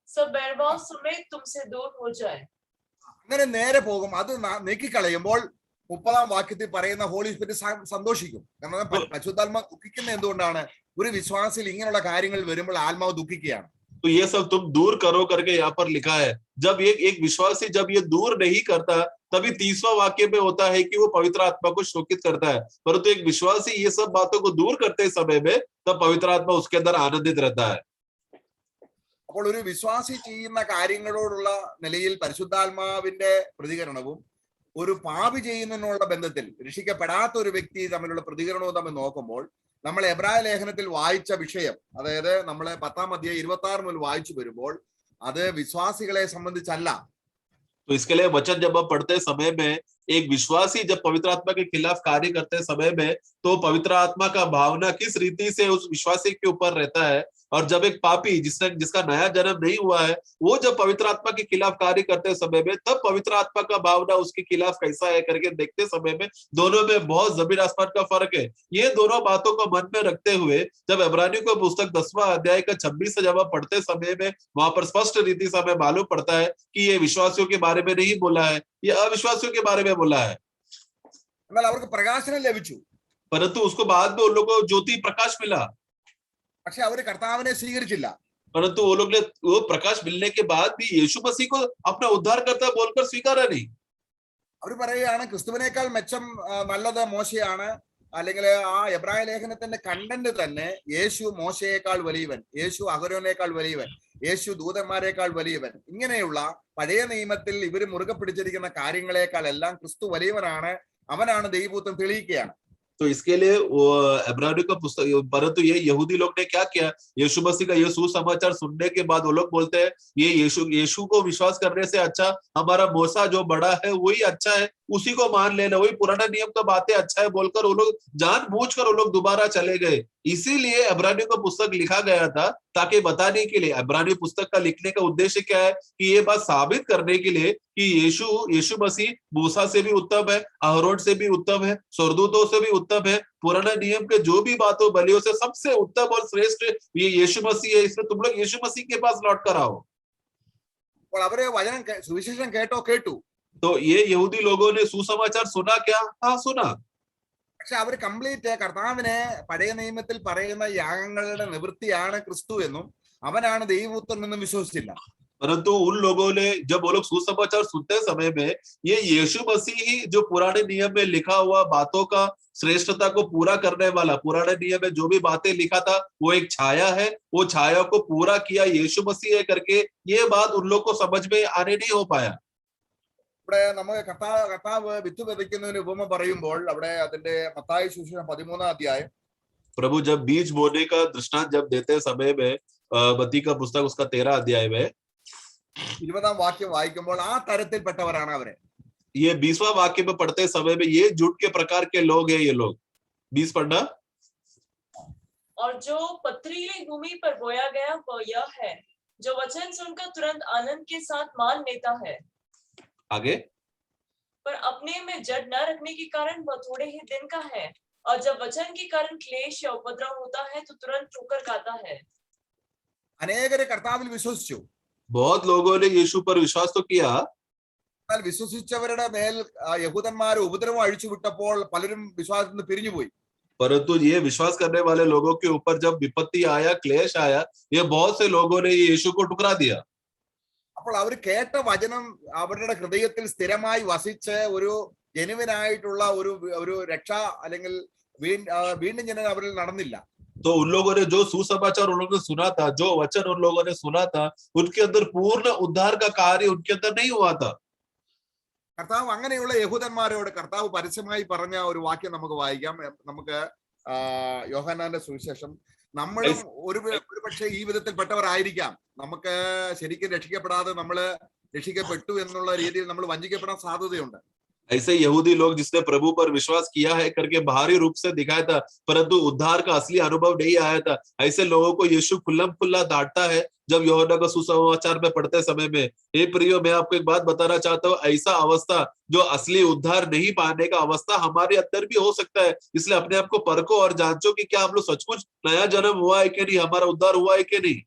सब बैरभाव समेत तुमसे दूर हो जाए. അങ്ങനെ നേരെ പോകും. അത് നീക്കിക്കളയുമ്പോൾ 30-ാം വാക്യത്തിൽ പറയുന്ന ഹോളി സ്പിരിറ്റ് സന്തോഷിക്കും. കാരണം പരിശുദ്ധാത്മാവ് ദുഃഖിക്കുന്ന എന്തുകൊണ്ടാണ്? ഒരു വിശ്വാസിയിൽ ഇങ്ങനെയുള്ള കാര്യങ്ങൾ വരുമ്പോൾ ആത്മാവ് ദുഃഖിക്കുകയാണ്. तो ये सब तुम दूर करो करके यहाँ पर लिखा है. जब एक विश्वासी जब ये दूर नहीं करता, तभी 30वां वाक्य में होता है कि वो पवित्र आत्मा को शोकित करता है. परंतु एक विश्वासी ये सब बातों को दूर करते समय में, तब पवित्र आत्मा उसके अंदर आनंदित रहता है. അപ്പോൾ ഒരു വിശ്വാസി ചെയ്യുന്ന കാര്യങ്ങളോടുള്ള നിലയിൽ പരിശുദ്ധാത്മാവിന്റെ പ്രതികരണവും ഒരു പാപി ചെയ്യുന്നതിനുള്ള ബന്ധത്തിൽ രക്ഷിക്കപ്പെടാത്ത ഒരു വ്യക്തി തമ്മിലുള്ള പ്രതികരണവും തമ്മിൽ നോക്കുമ്പോൾ, നമ്മൾ എബ്രായ ലേഖനത്തിൽ വായിച്ച വിഷയം, അതായത് നമ്മളെ 10-ാം അധ്യായം 26 മുതൽ വായിച്ചു വരുമ്പോൾ, അത് വിശ്വാസികളെ സംബന്ധിച്ചല്ല. तो इसके लिए वचन जब हम पढ़ते समय में एक विश्वासी जब पवित्र आत्मा के खिलाफ कार्य करते समय में तो पवित्र आत्मा का भावना किस रीति से उस विश्वासी के ऊपर रहता है, और जब एक पापी जिसका नया जन्म नहीं हुआ है वो जब पवित्र आत्मा के खिलाफ कार्य करते समय में तब पवित्र आत्मा का भावना उसके खिलाफ कैसा है करके देखते समय में दोनों में बहुत जमीन आसमान का फर्क है। ये दोनों बातों को मन में रखते हुए जब इब्रानियों का पुस्तक 10वां अध्याय का 26 से जब पढ़ते समय में वहां पर स्पष्ट रीति से हमें मालूम पड़ता है कि ये विश्वासियों के बारे में नहीं बोला है, ये अविश्वासियों के बारे में बोला है। എന്നാൽ അവർക്ക് പ്രകാശനം ലഭിച്ചു, परंतु उसको बाद में उन लोगों को ज्योति प्रकाश मिला, പക്ഷെ അവര് കർത്താവിനെ സ്വീകരിച്ചില്ല. परंतु वो लोग ने वो प्रकाश मिलने के बाद भी यीशु मसीह को अपना उद्धारकर्ता बोलकर स्वीकारा नहीं। അവർ പറയുകയാണ് ക്രിസ്തുവിനേക്കാൾ മെച്ചം നല്ലത് മോശയാണ്, അല്ലെങ്കിൽ ആ എബ്രായ ലേഖനത്തിന്റെ കണ്ടന്റ് തന്നെ യേശു മോശയേക്കാൾ വലിയവൻ, യേശു അഹരോനേക്കാൾ വലിയവൻ, യേശു ദൂതന്മാരെക്കാൾ വലിയവൻ, ഇങ്ങനെയുള്ള പഴയ നിയമത്തിൽ ഇവര് മുറുകെ പിടിച്ചിരിക്കുന്ന കാര്യങ്ങളെക്കാൾ എല്ലാം ക്രിസ്തു വലിയവനാണ്, അവനാണ് ദൈവത്വം തെളിയിക്കുകയാണ്. तो इसके लिए वो इब्रानियों का पुस्तक, परंतु ये यहूदी लोग ने क्या किया, यीशु मसीह का ये सुसमाचार सुनने के बाद वो लोग बोलते हैं ये यीशु को विश्वास करने से अच्छा हमारा मूसा जो बड़ा है वही अच्छा है, उसी को मान लेना, वही पुराना नियम का बातें अच्छा है बोलकर वो लोग जानबूझकर वो लोग दोबारा चले गए। इसीलिए इब्रानियों का पुस्तक लिखा गया था ताकि बताने के लिए, इब्रानी पुस्तक का लिखने का उद्देश्य क्या है कि ये बात साबित करने के लिए कि यीशु मसीह मूसा से भी उत्तम है, अहरोन से भी उत्तम है, स्वर्गदूतों से भी उत्तम है, पुराना नियम के जो भी बातों बलियों से सबसे उत्तम और श्रेष्ठ ये यीशु मसीह है, इसलिए तुम लोग यीशु मसीह के पास लौट कर आओ। അപ്പോൾ അവര് വചനം സുവിശേഷം കേട്ടു, तो ये यहूदी लोगों ने सुसमाचार सुना क्या? हाँ सुना, പക്ഷെ അവര് കംപ്ലീറ്റ് കർത്താവിനെ പഴയ നിയമത്തിൽ പറയുന്ന യാഗങ്ങളുടെ നിവൃത്തിയാണ് ക്രിസ്തു എന്നും അവനാണ് ദൈവപുത്രൻ എന്നും വിശ്വസിച്ചില്ല. परंतु उन लोगों ने जब वो लोग सुसमाचार सुनते समय में ये यीशु मसीह ही जो पुराने नियम में लिखा हुआ बातों का श्रेष्ठता को पूरा करने वाला, पुराने नियम में जो भी बातें लिखा था वो एक छाया है, वो छाया को पूरा किया यीशु मसीह है करके ये बात उन लोग को समझ में आने नहीं हो पाया। ഇവിടെ നമുക്ക് കർത്താവ് വിത്ത് വിതയ്ക്കുന്നതിന് ഉപമ പറയുമ്പോൾ അവിടെ അതിന്റെ മത്തായി സുവിശേഷം 13-ാം അധ്യായം प्रभु जब बीज बोने का दृष्टांत जब देते समय में मत्ती का पुस्तक उसका 13 अध्याय में 20-ാം വാക്യം വായിക്കുമ്പോൾ ആ തരത്തിൽപ്പെട്ടവരാണ് അവര്. ये 20वां वाक्य में पढ़ते समय में ये झूठ के प्रकार के लोग हैं ये लोग। 20 पढ़ना। और जो पथरीली भूमि पर बोया गया वो यह है जो वचन सुनकर तुरंत आनंद के साथ मान लेता है, आगे, पर अपने में जड़ न रखने के कारण वह थोड़े ही दिन का है, और जब वचन के कारण क्लेश या उपद्रव होता है तो तुरंत ठोकर खाता है। അനേകര് കർത്താവിൽ വിശ്വസിച്ചു, बहुत लोगों ने यीशु पर विश्वास तो किया, എന്നാൽ വിശ്വസിച്ചവരുടെ മേൽ യഹൂദന്മാർ ഉപദ്രവം അഴിച്ചുവിട്ടപ്പോൾ പലരും വിശ്വാസത്തിൽ നിന്ന് പിരിഞ്ഞുപോയി. परंतु ये विश्वास करने वाले लोगों के ऊपर जब विपत्ति आया, क्लेश आया, ये बहुत से लोगों ने यीशु को ठुकरा दिया। അപ്പോൾ അവർ കേട്ട വചനം അവരുടെ ഹൃദയത്തിൽ സ്ഥിരമായി വസിച്ച് ഒരു ജെനുവിനായിട്ടുള്ള ഒരു രക്ഷ അല്ലെങ്കിൽ വീണ്ടും ജനനം അവരിൽ നടന്നില്ല. तो उन लोगों ने जो सुसमाचार उन लोगों ने सुना था, जो वचन उन लोगों ने सुना था, उनके अंदर पूर्ण उद्धार का कार्य उनके अंदर नहीं हुआ था। കർത്താവ് അങ്ങനെയുള്ള യഹൂദന്മാരോട് കർത്താവ് പരസ്യമായി പറഞ്ഞ ഒരു വാക്യം നമുക്ക് വായിക്കാം. നമുക്ക് യോഹന്നാന്റെ സുവിശേഷം, നമ്മളും ഒരു പക്ഷേ ഈ വിധത്തിൽപ്പെട്ടവരായിരിക്കാം. നമുക്ക് ശരിക്കും രക്ഷിക്കപ്പെടാതെ നമ്മള് രക്ഷിക്കപ്പെട്ടു എന്നുള്ള രീതിയിൽ നമ്മൾ വഞ്ചിക്കപ്പെടാൻ സാധ്യതയുണ്ട്. ऐसे यहूदी लोग जिसने प्रभु पर विश्वास किया है करके बाहरी रूप से दिखाया था, परंतु उद्धार का असली अनुभव नहीं आया था, ऐसे लोगों को यीशु खुल्लम खुल्ला डांटता है जब यूहन्ना का सुसमाचार में पढ़ते समय में। हे प्रियो, मैं आपको एक बात बताना चाहता हूँ, ऐसा अवस्था जो असली उद्धार नहीं पाने का अवस्था हमारे अंदर भी हो सकता है। इसलिए अपने आप को परखो और जांचो कि क्या हम लोग सचमुच नया जन्म हुआ है कि नहीं, हमारा उद्धार हुआ है कि नहीं।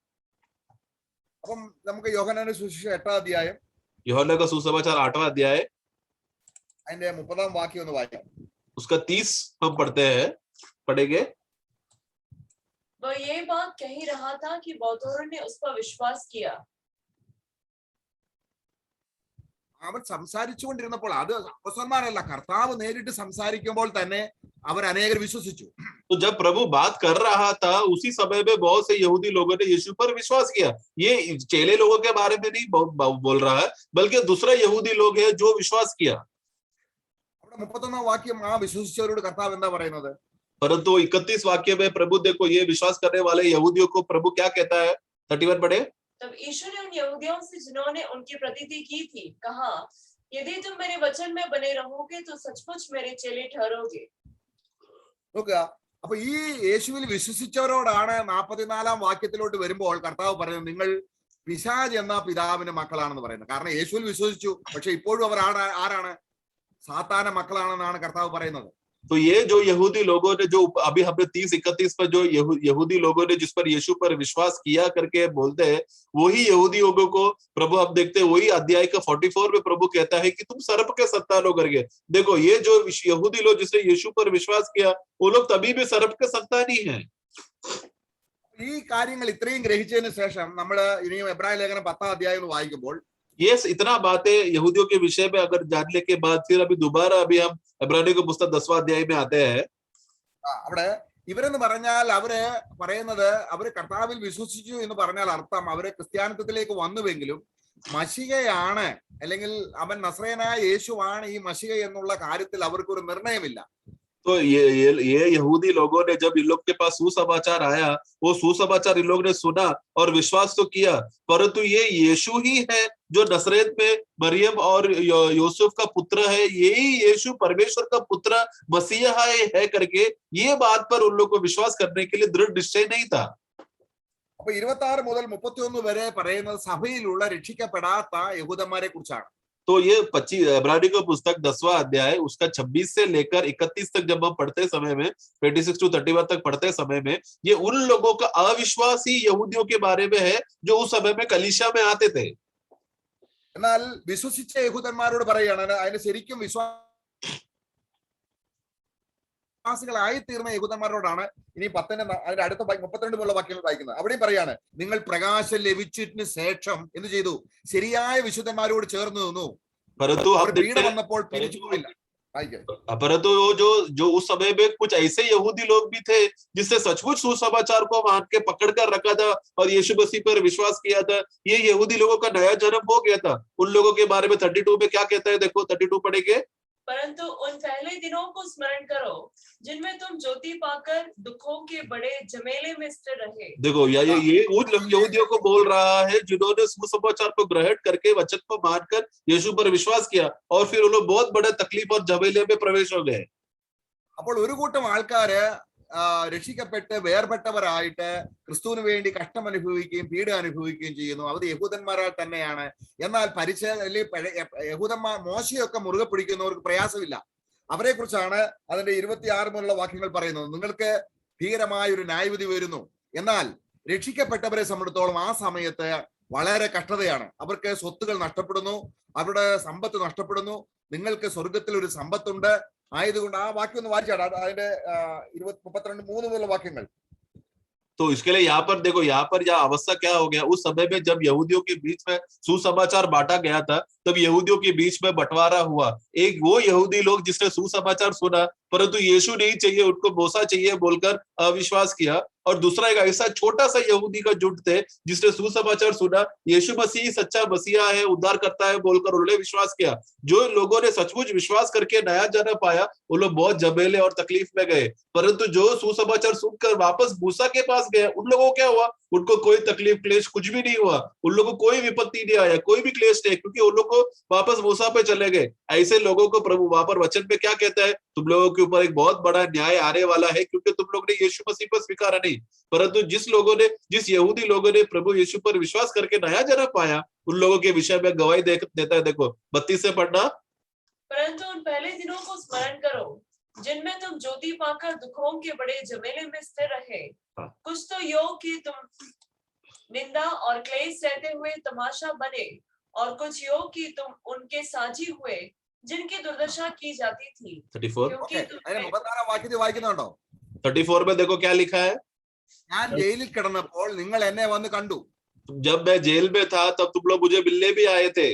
അപ്പം നമുക്ക് യോഹന്നാന്റെ സുവിശേഷം 8-ാം അധ്യായം, यूहन्ना का सुसमाचार 8वां अध्याय അതിന്റെ 30-ാം വാക്യം ഒന്ന് വായിക്കാം. उसका 30 हम पढ़ते हैं, पढ़ेंगे। वह ये बात कह ही रहा था कि बहुतों ने उस पर विश्वास किया। അവൻ സംസാരിച്ചുകൊണ്ടിരുന്നപ്പോൾ, അത് അപ്പോസ്തലന്മാരല്ല, കർത്താവ് നേരിട്ട് സംസാരിക്കുമ്പോൾ തന്നെ അവർ അനേകർ വിശ്വസിച്ചു. तो जब प्रभु बात कर रहा था उसी समय में बहुत से यहूदी लोगों ने यीशु पर विश्वास किया। ये चेले लोगों के बारे में नहीं बोल रहा है, बल्कि दूसरा यहूदी लोग है जो विश्वास किया। അവിടെ 31-ാം വാക്യം ആ വിശ്വസിച്ചവരോട് കർത്താവ് എന്താ പറയുന്നത്? परंतु 31 वाक्य में प्रभु देखो ये विश्वास करने वाले यहूदियों को प्रभु क्या कहता है? 31 पढ़े। तब यीशु ने उन यहूदियों से जिन्होंने उनकी प्रतीति की थी कहा, यदि तुम मेरे वचन में बने रहोगे तो सचमुच मेरे चेले ठहरोगे। നോക്കുക. അപ്പൊ ഈ യേശുവിൽ വിശ്വസിച്ചവരോടാണ് 44 വാക്യത്തിലോട്ട് വരുമ്പോൾ കർത്താവ് പറയുന്നത് നിങ്ങൾ പിശാച് എന്ന പിതാവിന്റെ മക്കളാണെന്ന് പറയുന്നത്. കാരണം യേശുവിൽ വിശ്വസിച്ചു, പക്ഷെ ഇപ്പോഴും അവർ ആരാണ്? സാത്താന്റെ മക്കളാണെന്നാണ് കർത്താവ് പറയുന്നത്. तो ये जो यहूदी लोगों ने जो अभी हमने 30-31 पर जो यहूदी लोगों ने जिस पर यीशु पर विश्वास किया करके बोलते हैं, वही यहूदी लोगों को प्रभु अब देखते हैं, वही अध्याय का 44 में प्रभु कहता है कि तुम सर्प के संतान हो करके। देखो ये जो यहूदी लोग जिसने यीशु पर विश्वास किया, वो लोग तभी भी सर्प के संतान ही है। ഈ കാര്യങ്ങൾ ഇത്രയും ഗ്രഹിച്ചതിന് ശേഷം നമ്മൾ ഇനിയും എബ്രായ ലേഖനം 10 അധ്യായം വായിക്കുമ്പോൾ ये इतना बातें यहूदियों के विषय में अगर जानने के बाद फिर अभी दोबारा अभी हम इब्रानियों के पुस्तक 10वां अध्याय में आते हैं। അവിടെ ഇവരെന്ന് പറഞ്ഞാൽ അവര് പറയുന്നത് അവര് കർത്താവിൽ വിശ്വസിച്ചു എന്ന് പറഞ്ഞാൽ അർത്ഥം അവര് ക്രിസ്ത്യാനിത്വത്തിലേക്ക് വന്നുവെങ്കിലും മശിഹയാണ് അല്ലെങ്കിൽ അവൻ നസ്രയനായ യേശുവാണ് ഈ മശിഹ എന്നുള്ള കാര്യത്തിൽ അവർക്ക് ഒരു നിർണയമില്ല. तो ये यहूदी लोगों ने जब इन लोग के पास सुसमाचार आया, वो सुसमाचार इन लोग ने सुना और विश्वास तो किया, परंतु ये यीशु ही है जो नसरेत में मरियम और यूसुफ का पुत्र है, यही यीशु परमेश्वर का पुत्र मसीहा है करके ये बात पर उन लोग को विश्वास करने के लिए दृढ़ निश्चय नहीं था। അപ്പൊ 26 മുതൽ 31 വരെ പറയുന്നത് സഭയിലുള്ള രക്ഷിക്കപ്പെടാത്ത യഹൂദന്മാരെ കുറിച്ചാണ്. तो ये 25 इब्रानियों का पुस्तक 10वां अध्याय उसका 26 से लेकर 31 तक जब हम पढ़ते समय में 26 to 31 तक पढ़ते समय में ये उन लोगों का अविश्वासी यहूदियों के बारे में है जो उस समय में कलीसिया में आते थे। എന്നാൽ വിശ്വസിച്ച യഹൂദന്മാരോട് പറയുകയാണ്, അതിന് ശരിക്കും വിശ്വാസികളായി തീർന്ന യഹൂദന്മാരോടാണ് ഇനി 10 അതിന്റെ അടുത്ത 32 വാക്യങ്ങൾ വായിക്കുന്നത്. അവിടെയും പറയാണ് നിങ്ങൾ പ്രകാശം ലഭിച്ചതിന് ശേഷം എന്ത് ചെയ്തു? ശരിയായ വിശുദ്ധന്മാരോട് ചേർന്ന് നിന്നു. परंतु हम വീട് വന്നപ്പോൾ തിരിച്ചു പോയില്ല. परंतु जो उस समय में कुछ ऐसे यहूदी लोग भी थे जिसने सचमुच सुसमाचार को मान के पकड़ कर रखा था और यीशु मसीह पर विश्वास किया था, ये यहूदी लोगों का नया जन्म हो गया था। उन लोगों के बारे में 32 में क्या कहता है, देखो 32 पढ़ेंगे। परंतु उन पहले दिनों को स्मरण करो जिनमें तुम ज्योति पाकर दुखों के बड़े झमेले में स्थिर रहे। देखो ये उन यहूदियों को बोल रहा है जिन्होंने सुसमाचार को ग्रहण करके वचन को मानकर यीशु पर विश्वास किया और फिर उन लोग बहुत बड़े तकलीफ और झमेले में प्रवेश हो गए। അപ്പോൾ ഒരു കൂട്ടം ആൾക്കാര് രക്ഷിക്കപ്പെട്ട് വേർപെട്ടവരായിട്ട് ക്രിസ്തുവിന് വേണ്ടി കഷ്ടം അനുഭവിക്കുകയും പീഡ അനുഭവിക്കുകയും ചെയ്യുന്നു. അത് യഹൂദന്മാരാൽ തന്നെയാണ്. എന്നാൽ യഹൂദന്മാർ മോശയൊക്കെ മുറുകെ പിടിക്കുന്നവർക്ക് പ്രയാസമില്ല. അവരെ കുറിച്ചാണ് അതിന്റെ 26 മുതലുള്ള വാക്യങ്ങൾ പറയുന്നത്. നിങ്ങൾക്ക് ഭീകരമായ ഒരു ന്യായവിധി വരുന്നു. എന്നാൽ രക്ഷിക്കപ്പെട്ടവരെ സംബന്ധിച്ചിടത്തോളം ആ സമയത്ത് വളരെ കഷ്ടതയാണ്. അവർക്ക് സ്വത്തുകൾ നഷ്ടപ്പെടുന്നു, അവരുടെ സമ്പത്ത് നഷ്ടപ്പെടുന്നു. നിങ്ങൾക്ക് സ്വർഗത്തിൽ ഒരു സമ്പത്തുണ്ട്. ആയതുകൊണ്ട് ആ വാക്യം ഒന്ന് വായിച്ചാണ് അതിന്റെ 32 3 മുതലുള്ള വാക്യങ്ങൾ. तो इसके लिए यहाँ पर देखो, यहाँ पर यह अवस्था क्या हो गया, उस समय में जब यहूदियों के बीच में सुसमाचार बांटा गया था तब यहूदियों के बीच में बंटवारा हुआ। एक वो यहूदी लोग जिसने सुसमाचार सुना परंतु यीशु नहीं चाहिए, उनको मूसा चाहिए बोलकर अविश्वास किया, और दूसरा एक ऐसा छोटा सा यहूदी का जुट थे जिसने सुसमाचार सुना, यीशु मसीह सच्चा मसीहा है, उद्धार करता है बोलकर उन्होंने विश्वास किया। जो लोगों ने सचमुच विश्वास करके नया जन्म पाया वो लोग बहुत झमेले और तकलीफ में गए, परंतु जो सुसमाचार सुनकर वापस मूसा के पास गए उन लोगों को क्या हुआ, उनको कोई तकलीफ क्लेश कुछ भी नहीं हुआ, उन लोगों को कोई विपत्ति नहीं आया, कोई भी क्लेश नहीं, क्योंकि उन लोग को वापस मूसा पे चले गए। ऐसे लोगों को प्रभु वहां पर वचन में क्या कहता है, तुम लोगों के ऊपर एक बहुत बड़ा न्याय आने वाला है क्योंकि तुम लोग ने यीशु मसीह पर स्वीकारा नहीं। परंतु जिस यहूदी लोगों ने प्रभु यीशु पर विश्वास करके नया जन्म पाया उन लोगों के विषय में गवाही देता है। देखो 32 से पढ़ना। परंतु उन पहले दिनों को स्मरण करो जिनमें तुम ज्योति पाकर दुखों के बड़े झमेले में स्थिर रहे। कुछ तो योग की तुम निंदा और क्लेश सहते हुए तमाशा बने, और कुछ योग की तुम उनके साझी हुए जिनकी दुर्दशा की जाती थी। 34 വാക്യത്തിൽ വായിക്കുന്നുണ്ടോ? 34 में देखो क्या लिखा है, ഞാൻ ജയിലിൽ കിടന്നപ്പോൾ നിങ്ങൾ എന്നെ വന്ന് കണ്ടു. जब मैं जेल में था तब तुम लोग मुझे मिलने भी आए थे।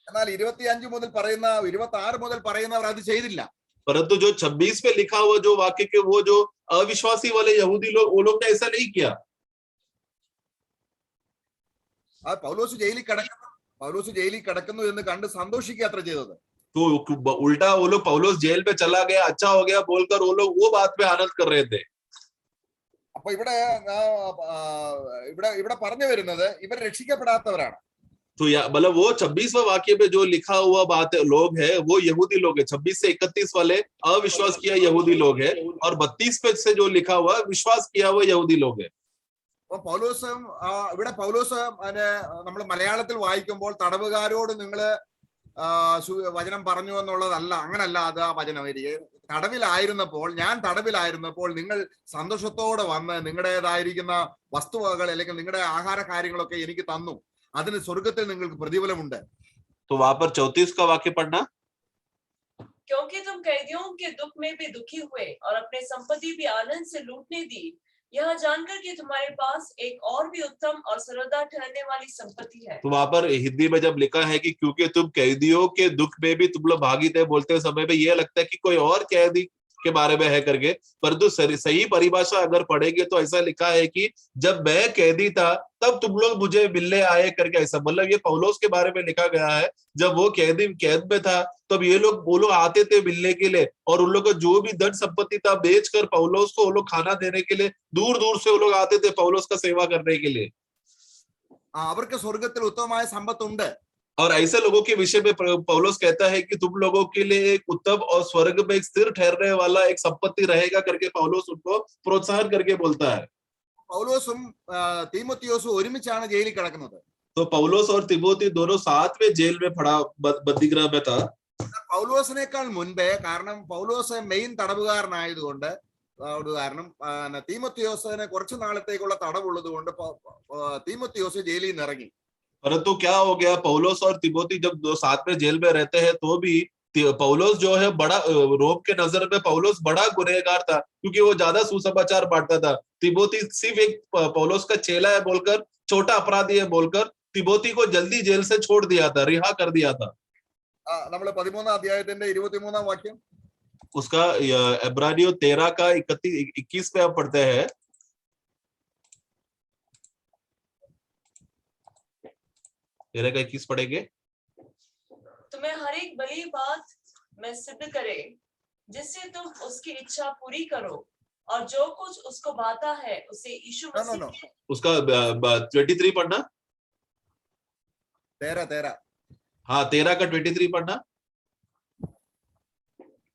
എന്നാൽ 25 മുതൽ പറയുന്ന 26 മുതൽ പറയുന്നവർ അത് ചെയ്തില്ല. परंतु जो 26 में लिखा हुआ जो वाक्य के वो जो अविश्वासी वाले यहूदी लोग, वो लोग ने ऐसा नहीं किया। ആ പൗലോസ് ജയിലിൽ കിടക്കുന്നു എന്ന് കണ്ട് സന്തോഷിക്കുക അത്ര ചെയ്തത്. तो उल्टा वो लोग पौलुस जेल में चला गया, अच्छा हो गया बोलकर वो लोग वो बात पे आनंद कर रहे थे। അപ്പൊ ഇവിടെ പറഞ്ഞു വരുന്നത് ഇവർ രക്ഷിക്കപ്പെടാത്തവരാണ്. तो मतलब वो 26वां वाक्य में जो लिखा हुआ बात लोग है वो यहूदी लोग है। 26 से 31 वाले अविश्वास किया यहूदी लोग है, और 32 पे से जो लिखा हुआ विश्वास किया हुआ यहूदी लोग है। അപ്പൊ പൗലോസ് ഇവിടെ പൗലോസ് നമ്മൾ മലയാളത്തിൽ വായിക്കുമ്പോൾ തടവുകാരോട് നിങ്ങള് വചനം പറഞ്ഞു എന്നുള്ളതല്ല, അങ്ങനല്ല അത് ആ വചനം. തടവിലായിരുന്നപ്പോൾ, ഞാൻ തടവിലായിരുന്നപ്പോൾ നിങ്ങൾ സന്തോഷത്തോടെ വന്ന് നിങ്ങളുടേതായിരിക്കുന്ന വസ്തുവകൾ അല്ലെങ്കിൽ നിങ്ങളുടെ ആഹാര കാര്യങ്ങളൊക്കെ എനിക്ക് തന്നു, അതിന് സ്വർഗത്തിൽ നിങ്ങൾക്ക് പ്രതിഫലമുണ്ട്. तो वहां पर 34 का वाक्य पढ़ना। क्योंकि तुम कैदियों के दुख में भी दुखी हुए और अपने संपत्ति भी आनंद से लूटने दी, यह जानकर कि तुम्हारे पास एक और भी उत्तम और सर्वदा ठहरने वाली संपत्ति है। तो वहां पर हिंदी में जब लिखा है कि क्योंकि तुम कैदियों के दुख में भी तुम लोग भागी थे, बोलते समय में यह लगता है कि कोई और कैदी के बारे में है करके, परंतु सही परिभाषा अगर पढ़ेंगे तो ऐसा लिखा है कि जब मैं कैदी था तब तुम लोग मुझे मिलने आए करके, ऐसा मतलब ये पौलुस के बारे में लिखा गया है। जब वो कैद में था तब ये लोग वो लोग आते थे मिलने के लिए, और उन लोग का जो भी धन संपत्ति था बेचकर पौलुस को वो लोग खाना देने के लिए दूर दूर से वो लोग आते थे पौलुस का सेवा करने के लिए। അവർക്ക് സ്വർഗത്തിൽ ഉത്തമമായ സമ്പത്തുണ്ട്. और ऐसे लोगों के विषय में पौलुस कहता है कि तुम लोगों के लिए एक उत्तम और स्वर्ग में एक स्थिर ठहरने वाला एक संपत्ति रहेगा करके पौलुस उनको प्रोत्साहन करके बोलता है। പൗലോസും തീമോത്തിയോസും ഒരുമിച്ചാണ് ജയിലിൽ കിടക്കുന്നത്. तो पौलुस और तिमोथी दोनों साथ में जेल में पड़ा, बंदीगृह में था। പൗലോസിനേക്കാൾ മുൻപേ, കാരണം പൗലോസ് മെയിൻ തടവുകാരനായതുകൊണ്ട്, കാരണം തീമോത്തിയോസിന് കുറച്ചു നാളത്തേക്കുള്ള തടവുള്ളത് കൊണ്ട് തീമോത്തിയോസ് ജയിലിൽ നിന്ന് ഇറങ്ങി. परंतु क्या हो गया, पौलुस और तिमोथी जब दो साथ में जेल में रहते हैं तो भी पौलुस जो है बड़ा, रोम के नजर में पौलुस बड़ा गुनहगार था क्योंकि वो ज्यादा सुसमाचार बांटता था। तिमोथी सिर्फ एक पौलुस का चेला है बोलकर, छोटा अपराधी है बोलकर तिमोथी को जल्दी जेल से छोड़ दिया था, रिहा कर दिया था। നമ്മൾ 13 അധ്യായത്തിന്റെ 23 വാക്യം, उसका इब्रानियों 13 का 21 पे आप पढ़ते हैं। 13 का 21 पढ़ेंगे। तुम्हें हर एक भली बात में सिद्ध करे जिससे तुम उसकी इच्छा पूरी करो, और जो कुछ उसको भाता है उसे यीशु मसीह के। उसका 23 पढ़ना। 13 हाँ 13 का 23 पढ़ना।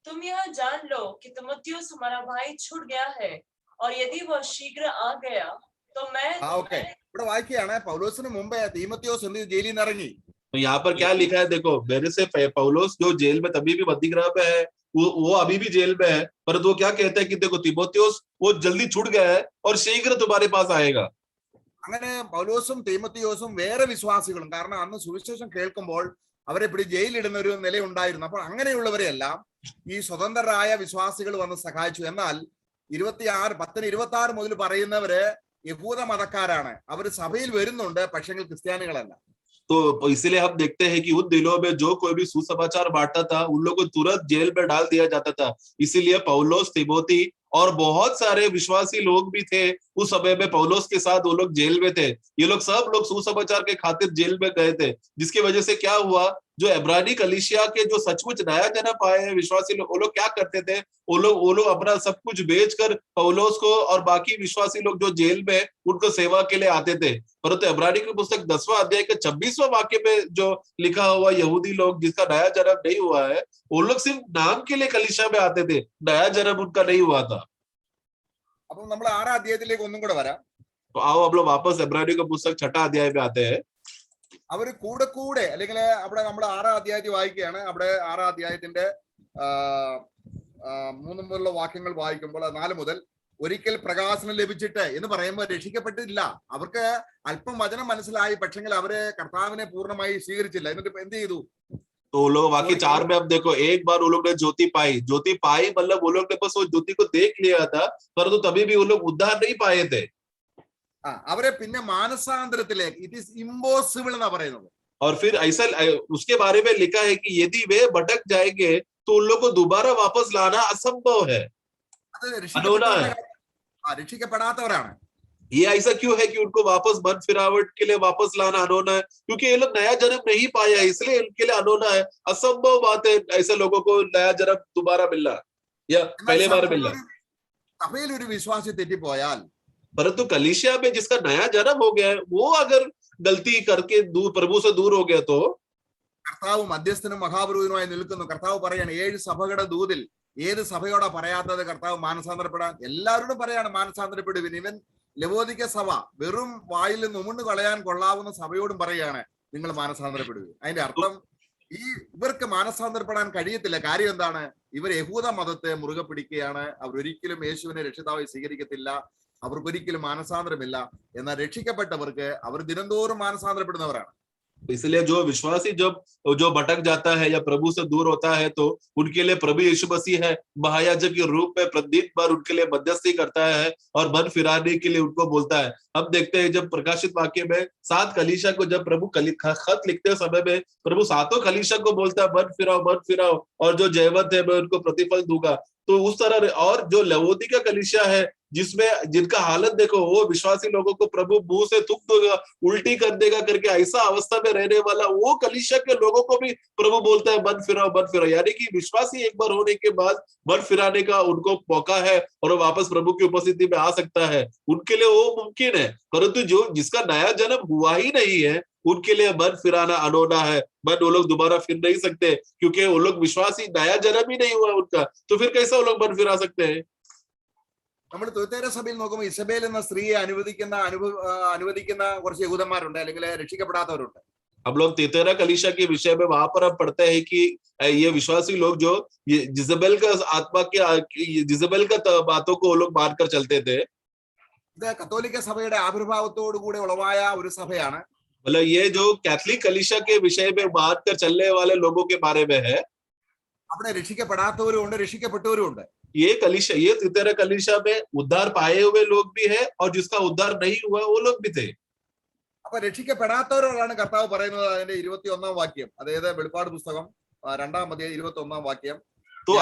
तुम यह जान लो कि तीमुथियुस हमारा भाई छूट गया है, और यदि वह शीघ्र आ गया तो मैं ഓക്കെ. ഇവിടെ വായിക്കുകയാണ്, പൗലോസിന് മുമ്പേ തീമോത്തിയോസ് എന്ത് ജയിലിൽ നിന്ന് ഇറങ്ങി. तो यहाँ पर क्या लिखा है देखो, मेरे से पौलुस जो जेल में तभी भी बंदीगृह में है, वो अभी भी जेल में है, पर वो क्या कहता है कि देखो तीमुथियुस वो जल्दी छूट गया है और शीघ्र तुम्हारे पास आएगा। അങ്ങനെ പൗലോസും തീമോത്തിയോസും വേറെ വിശ്വാസികളും, കാരണം അന്ന് സുവിശേഷം കേൾക്കുമ്പോൾ അവരെ പിടി ജയിലിടുന്ന ഒരു നിലയുണ്ടായിരുന്നു. അപ്പോൾ അങ്ങനെയുള്ളവരെല്ലാം ഈ സ്വതന്ത്രരായ വിശ്വാസികൾ വന്ന് സഹായിച്ചു. എന്നാൽ 10:26 മുതൽ പറയുന്നവര് യഹൂദ മതക്കാരാണ്, അവര് സഭയിൽ വരുന്നുണ്ട്, പക്ഷേ ക്രിസ്ത്യാനികളല്ല. तो इसीलिए हम देखते हैं कि उन दिनों में जो कोई भी सुसमाचार बांटता था उन लोगों को तुरंत जेल में डाल दिया जाता था। इसीलिए पौलुस, तिमोथी और बहुत सारे विश्वासी लोग भी थे उस समय में पौलुस के साथ, वो लोग जेल में थे। ये लोग सब लोग सुसमाचार के खातिर जेल में गए थे, जिसकी वजह से क्या हुआ, जो इब्रानी कलीसिया के जो सचमुच नया जन्म पाए हैं विश्वासी लोग, वो लोग क्या करते थे, वो लोग अपना सब कुछ बेचकर पौलुस को और बाकी विश्वासी लोग जो जेल में उनको सेवा के लिए आते थे। परंतु इब्रानी की पुस्तक 10वां अध्याय के 26वां वाक्य में जो लिखा हुआ यहूदी लोग जिसका नया जन्म नहीं हुआ है, वो लोग सिर्फ नाम के लिए कलीसिया में आते थे, नया जन्म उनका नहीं हुआ था। അപ്പൊ നമ്മൾ 6 അധ്യായത്തിലേക്ക് ഒന്നും കൂടെ വരാം. तो आओ हम लोग वापस इब्रानियों का पुस्तक 6 अध्याय में आते हैं। അവര് കൂടെ അല്ലെങ്കിൽ അവിടെ നമ്മൾ 6 അധ്യായത്തിൽ വായിക്കുകയാണ്. അവിടെ 6 അധ്യായത്തിന്റെ 3 മുതലുള്ള വാക്യങ്ങൾ വായിക്കുമ്പോൾ 4 മുതൽ, ഒരിക്കൽ പ്രകാശനം ലഭിച്ചിട്ട് എന്ന് പറയുമ്പോൾ രക്ഷിക്കപ്പെട്ടില്ല. അവർക്ക് അല്പം വചനം മനസ്സിലായി, പക്ഷെങ്കിൽ അവര് കർത്താവിനെ പൂർണ്ണമായി സ്വീകരിച്ചില്ല. എന്നിട്ട് എന്ത് ചെയ്തു? तो वो लोग वाक्य 4 में अब देखो, एक बार वो लोग ने ज्योति पाई मतलब वो लोग ने बस वो ज्योति को देख लिया था, परंतु तभी भी वो लोग उद्धार नहीं पाए थे। അവരെ പിന്നെ മാനസാന്തരത്തിലേക്ക്, ഇറ്റ് ഈസ് ഇമ്പോസിബിൾ എന്നാ പറയുന്നത്. और फिर ऐसा उसके बारे में लिखा है कि यदि वे भटक जाएंगे तो उन लोग को दोबारा वापस लाना असंभव है, अनोना है। രക്ഷിക്കപ്പെടാത്തവരാണ്. ये ऐसा क्यों है कि उनको वापस मन फिरावट के लिए वापस लाना अनोना है? क्योंकि ये लोग नया जन्म नहीं पाया है, इसलिए इनके लिए अनोना है, असंभव बात है ऐसे लोगों को नया जन्म दोबारा मिलना या पहले बार मिलना। സഭയിൽ ഒരു വിശ്വാസി തെറ്റിപ്പോയാൽ, परंतु कलीसिया में जिसका नया जन्म हो गया है वो अगर गलती करके प्रभु से दूर हो गया तो കർത്താവ് മധ്യസ്ഥനും മഹാപുരോഹിതനുമായി നിൽക്കുന്നു. കർത്താവ് പറയാണ് 7 സഭകളുടെ ദൂതിൽ ഏത് സഭയോടാ പറയാത്തത് കർത്താവ് മാനസാന്തരപ്പെടാൻ? എല്ലാവരോടും പറയാണ് മാനസാന്തരപ്പെടുവിൻ. ഇവൻ ലവോദിക്ക സഭ വെറും വായിൽ നിന്ന് ഉമിണ്ണു കളയാൻ കൊള്ളാവുന്ന സഭയോടും പറയാണ് നിങ്ങൾ മാനസാന്തരപ്പെടുവിൻ. അതിന്റെ അർത്ഥം ഇവർക്ക് മാനസാന്തരപ്പെടാൻ കഴിയത്തില്ല. കാര്യം എന്താണ്? ഇവർ യഹൂദ മതത്തെ മുറുകെ പിടിക്കുകയാണ്. അവർ ഒരിക്കലും യേശുവിനെ രക്ഷിതാവായി സ്വീകരിക്കത്തില്ല. അവർക്കൊരിക്കലും മാനസാന്തരമില്ല. എന്നാൽ രക്ഷിക്കപ്പെട്ടവർക്ക് അവർ ദിനംതോറും മാനസാന്തരപ്പെടുന്നവരാണ്. इसलिए जो विश्वासी जब जो भटक जाता है या प्रभु से दूर होता है तो उनके लिए प्रभु यीशु मसीह है महायाजक के रूप में प्रतिदिन बार उनके लिए मध्यस्थी करता है और मन फिराने के लिए उनको बोलता है। हम देखते हैं जब प्रकाशित वाक्य में 7 कलीसिया को जब प्रभु खत लिखते समय में प्रभु 7 कलीसिया को बोलता है मन फिराओ और जो जयवंत है मैं उनको प्रतिफल दूंगा। तो उस तरह और जो लवोदिका कलीसिया है जिसमें जिनका हालत देखो वो विश्वासी लोगों को प्रभु मुंह से थूक देगा उल्टी कर देगा करके ऐसा अवस्था में रहने वाला वो कलीसिया के लोगों को भी प्रभु बोलता है मन फिराओ। यानी कि विश्वासी एक बार होने के बाद मन फिराने का उनको मौका है और वो वापस प्रभु की उपस्थिति में आ सकता है। उनके लिए वो मुमकिन है, परंतु जो जिसका नया जन्म हुआ ही नहीं है उनके लिए मन फिराना अनोना है। वो लोग दोबारा फिर नहीं सकते क्योंकि वो लोग विश्वासी नया जन्म ही नहीं हुआ उनका, तो फिर कैसे वो लोग मन फिरा सकते हैं? നമ്മൾ തുയത്തേര സഭയിൽ നോക്കുമ്പോൾ ഇസബേൽ എന്ന സ്ത്രീയെ അനുവദിക്കുന്ന കുറച്ച് യഹൂദന്മാരുണ്ട്, അല്ലെങ്കിൽ രക്ഷിക്കപ്പെടാത്തവരുണ്ട്. हम लोग तेतेरा कलीसिया के विषय में वहां पर हम पढ़ते हैं कि ये विश्वासी लोग जो जिजेबेल का आत्मा के जिजेबेल का बातों को वो लोग मानकर चलते थे। ഇത് കത്തോലിക്ക സഭയുടെ ആവിർഭാവത്തോടു കൂടെ ഉളവായ ഒരു സഭയാണ്. मतलब ये जो कैथलिक कलीसिया के विषय में मानकर चलने वाले लोगों के बारे में है। അവിടെ രക്ഷിക്കപ്പെടാത്തവരും ഉണ്ട്, രക്ഷിക്കപ്പെട്ടവരും ഉണ്ട്. ये कलीसिया ये तेतेरा कलीसिया में उद्धार पाए हुए लोग भी है और जिसका उद्धार नहीं हुआ वो लोग भी थे। അപ്പൊ രക്ഷിക്കപ്പെടാത്തവരോടാണ് കർത്താവ് പറയുന്നത്. അതിന്റെ 21-ാം വാക്യം, അതായത് വെളിപ്പാട് പുസ്തകം 2-ാം അധ്യായം 21-ാം വാക്യം. तो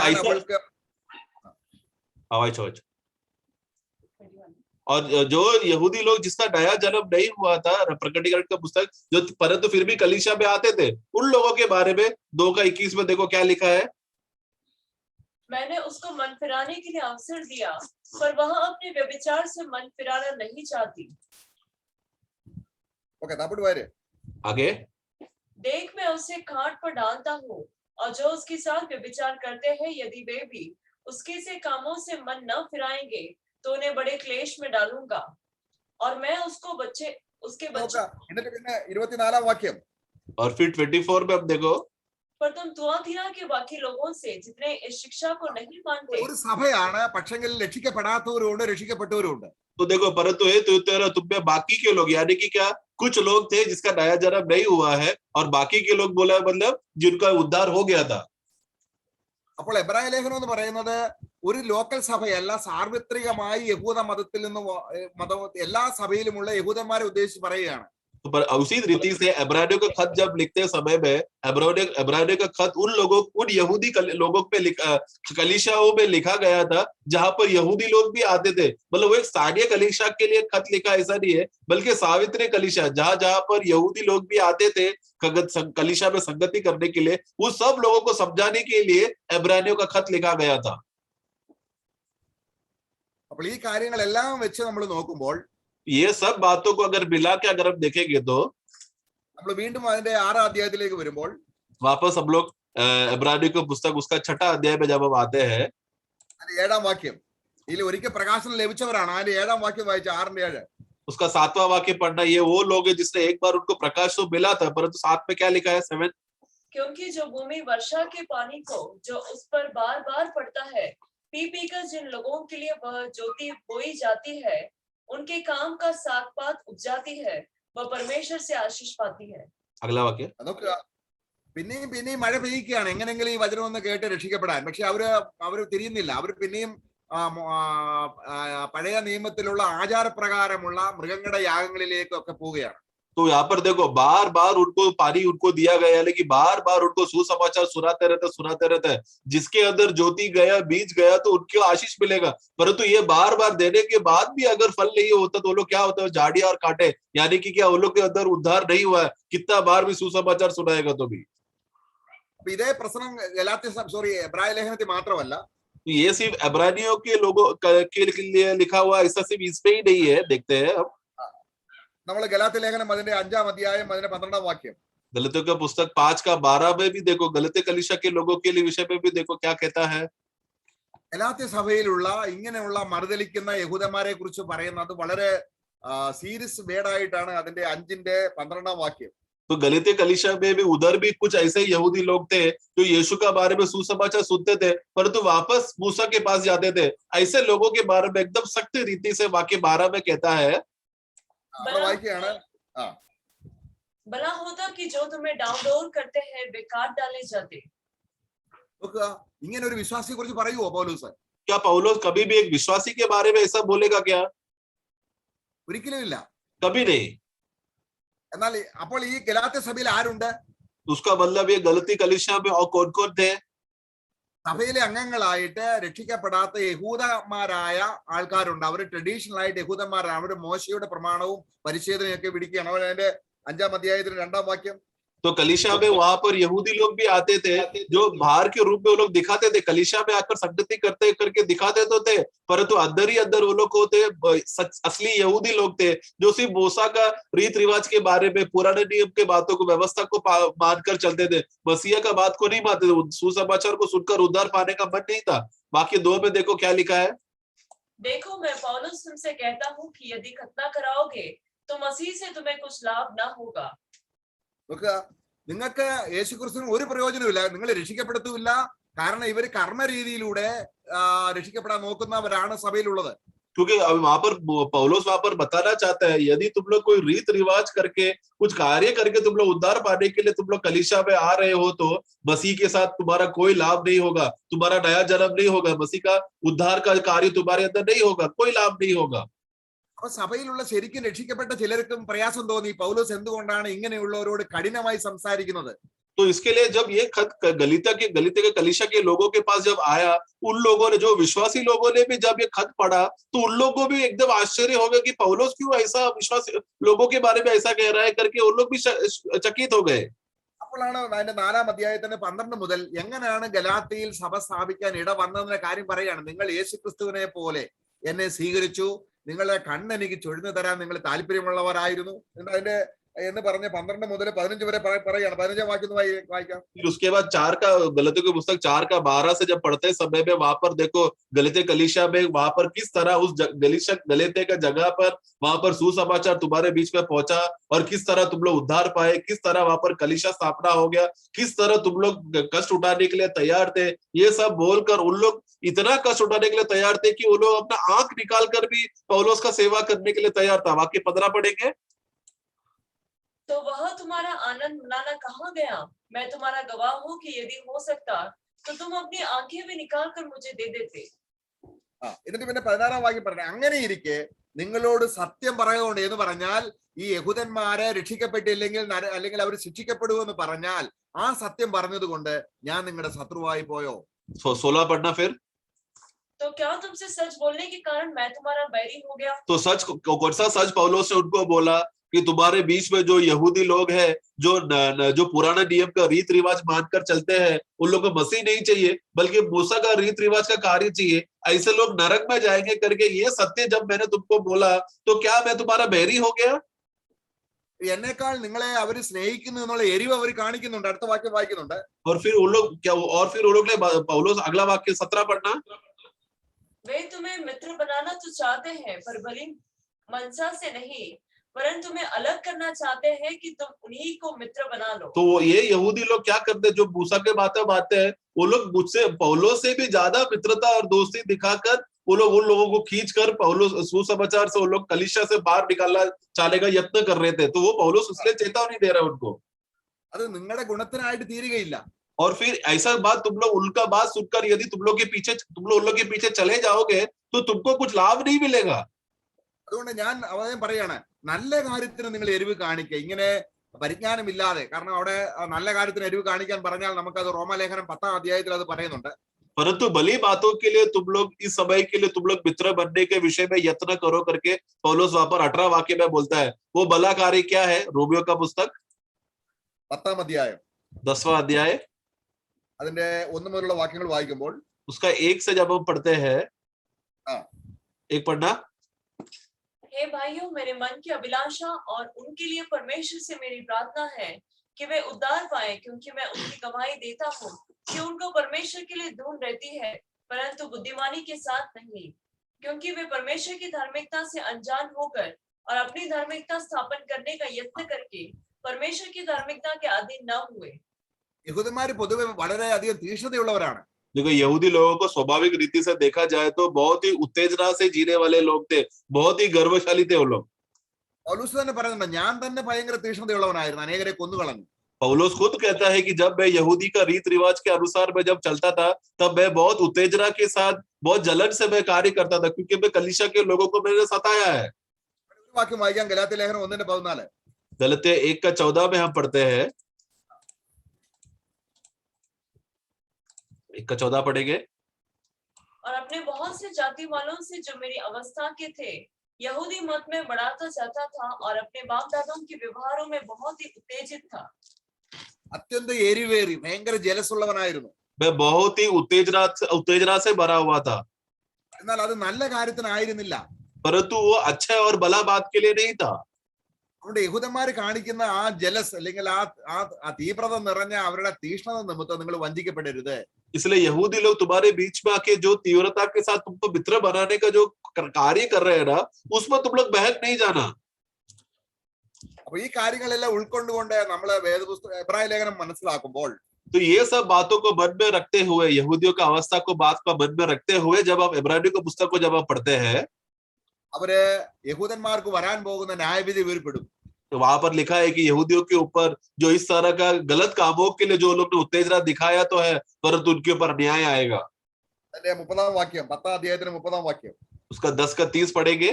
और जो यहूदी लोग जिसका नया जन्म नहीं हुआ था प्रकटीकरण का पुस्तक जो परंतु फिर भी कलीसिया में आते थे उन लोगों के बारे में 2:21 में देखो क्या लिखा है। मैंने उसको मन फिराने के लिए अवसर दिया पर वह अपने व्यभिचार से मन फिराना नहीं चाहती। ओके, तापड़ वायरे आगे देख मैं उसे खाट पर डालता हूँ और जो उसके साथ व्यभिचार करते हैं यदि वे भी उसके से कामों से मन न फिराएंगे तो उन्हें बड़े क्लेश में डालूंगा और मैं उसको उसके बच्चे। 24-ാം വാക്യം और फिर 24 में अब देखो पर तुम तुआतीरा के बाकी लोगों से जितने इस शिक्षा को नहीं मानते। ഒരു സഭയാണ്, പക്ഷെങ്കിൽ രക്ഷിക്കപ്പെടാത്തവരും ഉണ്ട്, രക്ഷിക്കപ്പെട്ടവരും ഉണ്ട്. तो देखो परंतु ये तुम में बाकी के लोग यानी कि क्या कुछ लोग थे जिसका नया जन्म नहीं हुआ है और बाकी के लोग बोला मतलब जिनका उद्धार हो गया था। അപ്പോൾ എബ്രായ ലേഖനം എന്ന് പറയുന്നത് ഒരു ലോക്കൽ സഭയല്ല, സാർവത്രികമായി യഹൂദ മതത്തിൽ നിന്ന് എല്ലാ സഭയിലുമുള്ള യഹൂദന്മാരെ ഉദ്ദേശിച്ച് പറയുകയാണ്. तो पर उसी रीति से इब्रानियों का खत जब लिखते समय में इब्रानियों का खत उन यहूदी लोगों पे कलीसियाओं में लिखा गया था जहां पर यहूदी लोग भी आते थे। मतलब वो एक स्थानीय कलीसिया के लिए खत लिखा ऐसा नहीं है, बल्कि सावित्री कलीसिया जहां पर यहूदी लोग भी आते थे कलीसिया में संगति करने के लिए, उस सब लोगों को समझाने के लिए इब्रानियों का खत लिखा गया था। അപ്പോൾ ഈ കാര്യങ്ങളെല്ലാം വെച്ച് നമ്മൾ നോക്കുമ്പോൾ ये सब बातों को अगर मिला के अगर हम देखेंगे तो നമ്മൾ വീണ്ടും അതിന്റെ 6-ാം അധ്യായത്തിലേക്ക് വരുമ്പോൾ वापस हम लोग इब्रानियों की पुस्तक उसका 6ठा अध्याय में जब हम आते हैं അതിന്റെ 7-ാം വാക്യം, ഇതിൽ ഒരിക്കൽ പ്രകാശനം ലഭിച്ചവരാണ്. അതിന്റെ 7-ാം വാക്യം വായിച്ച 6-ന്റെ 7 उसका 7वां वाक्य पढ़ना, ये वो लोग हैं जिसने एक बार उनको प्रकाश तो मिला था, परंतु 7 में क्या लिखा है 7 क्योंकि जो भूमि वर्षा के पानी को जो उस पर बार बार पड़ता है पी पीकर जिन लोगों के लिए वह ज्योति बोई जाती है उनके काम का साग पात उपजाती है वह परमेश्वर से आशीष पाती है। अगला वाक्य അതൊക്കെ പിന്നെയും മഴ പെയ്യുകയാണ് എങ്ങനെങ്കിലും ഈ വചനം ഒന്ന് കേട്ട് രക്ഷിക്കപ്പെടാൻ. പക്ഷെ അവര് തിരിയുന്നില്ല. അവർ പിന്നെയും പഴയ നിയമത്തിലുള്ള ആചാരപ്രകാരമുള്ള മൃഗങ്ങളുടെ യാഗങ്ങളിലേക്കൊക്കെ പോവുകയാണ്. तो यहाँ पर देखो बार बार उनको पानी उनको दिया गया, लेकिन बार बार उनको सुसमाचार सुनाते रहते जिसके अंदर ज्योति गया बीज गया तो उनको आशीष मिलेगा। परंतु ये बार बार देने के बाद भी अगर फल नहीं होता तो लोग क्या होता है झाड़ी और काटे, यानी कि क्या उन लोग के अंदर उद्धार नहीं हुआ है, कितना बार भी सुसमाचार सुनाएगा तो भी। ഇതേ പ്രശ്നം എബ്രായ ലേഖനത്തിൽ മാത്രമല്ല, ये सिर्फ इब्रानियों के लोगों के लिए लिखा हुआ ऐसा सिर्फ इसमें ही नहीं है। देखते हैं हम നമ്മൾ ഗലാത്യ ലേഖനം അതിന്റെ 5-ാം അധ്യായം അതിന്റെ 12-ാം വാക്യം. गलतियों का पुस्तक 5:12 में भी देखो, गलती कलीसिया के लोगों के लिए विषय में भी देखो क्या कहता है. ഗലാത്യ സഭയിലുള്ള ഇങ്ങനെയുള്ള മറുതലിക്കുന്ന യഹൂദന്മാരെ കുറിച്ച് പറയുന്നത് വളരെ സീരിയസ് വേർഡായിട്ടാണ് അതിന്റെ 5-ന്റെ 12-ാം വാക്യം. तो गलती कलीसिया में भी उधर भी कुछ ऐसे यहूदी लोग थे जो यीशु का बारे में सुसमाचार सुनते थे परंतु वापस मूसा के पास जाते थे. ऐसे लोगों के बारे में एकदम सख्त रीति से वाक्य 12 में कहता है. വാക്യാണ്. भला होता कि जो तुम्हें डाउनलोड करते हैं वे काट डाले जाते. നോക്കുക, ഇങ്ങനെ ഒരു വിശ്വാസിയെ കുറിച്ച് പറയുവോ പൗലോസ്? क्या पौलुस कभी भी एक विश्वासी के बारे में ऐसा बोलेगा क्या? ഒരിക്കലും ഇല്ല. कभी नहीं. എന്നാൽ അപ്പോൾ ഈ ഗലാത്യ സഭയിൽ ആരുണ്ട്? उसका मतलब ये गलती कलीसिया में और कौन कौन थे? സഭയിലെ അംഗങ്ങളായിട്ട് രക്ഷിക്കപ്പെടാത്ത യഹൂദന്മാരായ ആൾക്കാരുണ്ട്. അവർ ട്രഡീഷണൽ ആയിട്ട് യഹൂദന്മാരാണ്. അവർ മോശയുടെ പ്രമാണവും പരിച്ഛേദനയൊക്കെ പിടിക്കുകയാണ്. അവർ അതിന്റെ 5-ാം അധ്യായത്തിന് 2-ാം വാക്യം. तो कलीसिया में वहां पर यहूदी लोग भी आते थे जो बाहर के रूप में वो लोग दिखाते थे, कलीसिया में आकर संगति करते करके दिखाते तो थे परंतु अंदर ही अंदर वो लोग होते असली यहूदी लोग थे जो सिर्फ मूसा का रीत रिवाज के बारे में, पुराने नियम के बातों को, व्यवस्था को मानकर चलते थे. मसीहा का बात को नहीं मानते थे. सुसमाचार को सुनकर उद्धार पाने का मन नहीं था. बाकी 2 में देखो क्या लिखा है. देखो मैं पौलुस तुमसे कहता हूँ कि यदि खतना कराओगे तो मसीह से तुम्हें कुछ लाभ न होगा. നോക്കുക, നിങ്ങൾക്ക് യേശുക്രിസ്തുവിന് ഒരു പ്രയോജനമില്ല. നിങ്ങൾ രക്ഷിക്കപ്പെടുത്തില്ല. കാരണം ഇവര് കർമ്മരീതിയിലൂടെ രക്ഷിക്കപ്പെടാൻ നോക്കുന്നവരാണ് സഭയിലുള്ളത്. क्योंकि वहां पर पौलुस वहां पर बताना चाहता है यदि तुम लोग कोई रीत रिवाज करके कुछ कार्य करके तुम लोग उद्धार पाने के लिए तुम लोग कलीसिया में आ रहे हो तो मसीह के साथ तुम्हारा कोई लाभ नहीं होगा, तुम्हारा नया जन्म नहीं होगा, मसीह का उद्धार का कार्य तुम्हारे अंदर नहीं होगा, कोई लाभ नहीं होगा. അപ്പൊ സഭയിലുള്ള ശരിക്കും രക്ഷിക്കപ്പെട്ട ചിലർക്കും പ്രയാസം തോന്നി, പൗലോസ് എന്തുകൊണ്ടാണ് ഇങ്ങനെയുള്ളവരോട് കഠിനമായി സംസാരിക്കുന്നത്? तो इसके लिए जब ये खत गलीता के कलीसिया के लोगों के पास जब आया, उन लोगों ने, जो विश्वासी लोगों ने भी जब ये खत पढ़ा तो उन लोगों को भी एकदम आश्चर्य हो गया कि पौलुस क्यों ऐसा विश्वासी लोगों के बारे में ऐसा कह रहा है करके उन लोग भी चकित हो गए. അപ്പോഴാണ് അതിന്റെ 4-ാം അധ്യായത്തിന്റെ 12 മുതൽ എങ്ങനെയാണ് ഗലാത്യയിൽ സഭ സ്ഥാപിക്കാൻ ഇട വന്നതിന്റെ കാര്യം പറയാണ്. നിങ്ങൾ യേശുക്രിസ്തുവിനെ പോലെ എന്നെ സ്വീകരിച്ചു, നിങ്ങളെ കണ്ണെനിക്ക് ചൊഴിഞ്ഞു തരാൻ നിങ്ങൾ താല്പര്യമുള്ളവരായിരുന്നു അതിന്റെ എന്ന് പറഞ്ഞ് 12 മുതൽ 15 വരെ പറയാണ്. 15-ാം വാക്യം വായിക്കാം. फिर उसके बाद 4 का गलतियों की पुस्तक 4:12 से जब पढ़ते समय में वहां पर देखो गलती कलीसिया में वहां पर किस तरह उस गलते का जगह पर वहां पर सुसमाचार तुम्हारे बीच में पहुंचा और किस तरह तुम लोग उद्धार पाए, किस तरह वहां पर कलीसिया स्थापना हो गया, किस तरह तुम लोग कष्ट उठाने के लिए तैयार थे. ये सब बोलकर उन लोग इतना कष्ट उठाने के लिए तैयार थे कि वो लोग अपना आंख निकाल कर भी पौलुस का सेवा करने के लिए तैयार था. वाक्य 15 पढ़ेंगे. तो वह तुम्हारा आनंद मनाना कहाँ गया? मैं तुम्हारा गवाह हूँ कि यदि हो सकता तो तुम अपनी आंखें भी निकाल कर मुझे दे देते. എന്നിട്ട് പിന്നെ 16-ാം വാക്യം പറഞ്ഞു, അങ്ങനെ ഇരിക്കെ നിങ്ങളോട് സത്യം പറയുന്നുണ്ട് എന്ന് പറഞ്ഞാൽ ഈ യഹൂദന്മാരെ രക്ഷിക്കപ്പെട്ടില്ലെങ്കിൽ അല്ലെങ്കിൽ അവർ ശിക്ഷിക്കപ്പെടുമെന്ന് പറഞ്ഞാൽ ആ സത്യം പറഞ്ഞത് കൊണ്ട് ഞാൻ നിങ്ങളുടെ ശത്രുവായി പോയോ? 16 पढ़ना. फिर तो क्या तुमसे सच बोलने के कारण मैं तुम्हारा बैरी हो गया? तो सच कौन सा सच पौलुस ने उनको बोला कि तुम्हारे बीच में जो यहूदी लोग हैं जो पुराना नियम का रीत रिवाज मानकर चलते हैं उन लोगों को मसीह नहीं चाहिए बल्कि मूसा का रीत रिवाज का कार्य चाहिए, ऐसे लोग नरक में जाएंगे करके ये सत्य जब मैंने तुमको बोला तो क्या मैं तुम्हारा बैरी हो गया? എന്നേക്കാൾ നിങ്ങളെ അവർ സ്നേഹിക്കുന്നു എന്നുള്ള എരിവ് അവർ കാണിക്കുന്നുണ്ട്. അടുത്ത വാക്യം വായിക്കുന്നുണ്ട്. और फिर उन लोग ने पौलुस अगला वाक्य 17 पढ़ना. वे तुम्हें मित्र बनाना तो चाहते हैं पर भली मनसा से नहीं, वरन तुम्हें अलग करना चाहते हैं कि तुम उन्हीं को मित्र बना लो. तो ये यहूदी लोग क्या करते हैं जो मूसा के बातें बातें हैं, वो लोग मुझसे पौलुस से भी ज्यादा मित्रता और दोस्ती दिखाकर वो लोग उन लोगों को खींच कर पौलुस सुसमाचार से वो लोग कलीसिया से बाहर निकालना चाहने का यत्न कर रहे थे. तो वो पौलुस इसलिए चेतावनी दे रहा है उनको. അത് നിങ്ങളുടെ ഗുണത്തിനായിട്ട് തീരുകയില്ല. और फिर ऐसा बात तुम लोग उनका बात सुनकर यदि तुम लोग उन लोग के पीछे चले जाओगे तो तुमको कुछ लाभ नहीं मिलेगा. അതുകൊണ്ട് ഞാൻ അവരെ പറയാണ്, നല്ല കാര്യത്തിന് നിങ്ങൾ എരിവ് കാണിക്കുക. ഇങ്ങനെ പരിജ്ഞാനമില്ലാതെ, കാരണം അവിടെ നല്ല കാര്യത്തിന് എരിവ് കാണിക്കാൻ പറഞ്ഞാൽ നമുക്കത് റോമാലേഖനം 10-ാം അധ്യായത്തിൽ അത് പറയുന്നുണ്ട്. परंतु भली बातों के लिए तुम लोग इस समय के लिए तुम लोग मित्र बनने के विषय में यत्न करो करके पौलुस वहां पर 18 वाक्य में बोलता है. वो भला कार्य क्या है? रोमियो का पुस्तक 10-ാം അധ്യായം 10वां अध्याय അതിന്റെ 1 മുതലുള്ള വാക്യങ്ങൾ വായിക്കുമ്പോൾ उसका 1 से जब हम पढ़ते हैं, एक पढ़ना. हे भाइयों, मेरे मन की अभिलाषा और उनके लिए परमेश्वर से मेरी प्रार्थना है कि वे उद्धार पाए, क्योंकि मैं उनकी गवाही देता हूँ कि उनको परमेश्वर के लिए ढूंढ रहती है, परंतु बुद्धिमानी के साथ नहीं, क्योंकि वे परमेश्वर की धार्मिकता से अनजान होकर और अपनी धार्मिकता स्थापन करने का यत्न करके परमेश्वर की धार्मिकता के अधीन न हुए। യഹൂദന്മാര് പൊതുവെ വളരെയധികം തീക്ഷ്ണതയുള്ളവരാണ്. देखो यहूदी लोगों को स्वाभाविक रीति से देखा जाए तो बहुत ही उत्तेजना से जीने वाले लोग थे, बहुत ही गर्वशाली थे वो लोग। പൗലോസ് തന്നെ പറയുന്നുണ്ട്, ഞാൻ തന്നെ ഭയങ്കര തീക്ഷ്ണതയുള്ളവനായിരുന്നു, അനേകരെ കൊന്നുകളഞ്ഞു. पौलुस खुद कहता है कि जब मैं यहूदी का रीत रिवाज के अनुसार मैं जब चलता था तब मैं बहुत उत्तेजना के साथ बहुत जलन से मैं कार्य करता था, क्योंकि मैं कलीसिया के लोगों को मैंने सताया है। ഒരു വാക്യം വായിക്കാം, ഗലാത്യ ലേഖനം 1:14. गलात्य 1:14 में हम पढ़ते हैं, 1:14 पढ़ेंगे। और अपने बहुत से जाति वालों से जो मेरी अवस्था के थे यहूदी मत में बढ़ाता जाता था और अपने बाप दादों के व्यवहारों में बहुत ही उत्तेजित था। അത്യന്തം എരിവേറി ഭയങ്കര ജലസ് ഉള്ളവനായിരുന്നു. मैं बहुत ही उत्तेजना से भरा हुआ था, എന്നാൽ അത് നല്ല കാര്യത്തിനായിരുന്നില്ല. परंतु वो अच्छा और भला बात के लिए नहीं था। അതുകൊണ്ട് യഹൂദന്മാര് കാണിക്കുന്ന ആ ജലസ് അല്ലെങ്കിൽ ആ തീവ്രത നിറഞ്ഞ അവരുടെ തീക്ഷ്ണത നിമിത്തം നിങ്ങൾ വഞ്ചിക്കപ്പെടരുത്. इसलिए यहूदी लोग तुम्हारे बीच में आके जो तीव्रता के साथ तुमको मित्र बनाने का जो कार्य कर रहे हैं ना, उसमें तुम लोग बहक नहीं जाना। അപ്പൊ ഈ കാര്യങ്ങളെല്ലാം ഉൾക്കൊണ്ടുകൊണ്ട് നമ്മള് വേദപുസ്തകം എബ്രായ ലേഖനം മനസ്സിലാക്കുമ്പോൾ तो ये सब बातों को मन में रखते हुए, यहूदियों का अवस्था को बात का मन में रखते हुए जब आप इब्रानियों की पुस्तक को जब आप पढ़ते हैं, അവര് യഹൂദന്മാർക്ക് വരാൻ പോകുന്ന ന്യായവിധി വേർപ്പെടും. तो वहां पर लिखा है कि यहूदियों के ऊपर जो इस तरह का गलत कामों के लिए जो लोग ने उत्तेजना दिखाया तो है, परंतु उनके ऊपर न्याय आएगा। അതിന്റെ 30-ാം വാക്യം, 10-ാം അധ്യായത്തിന്റെ 30-ാം വാക്യം. उसका 10:30 पढ़ेंगे।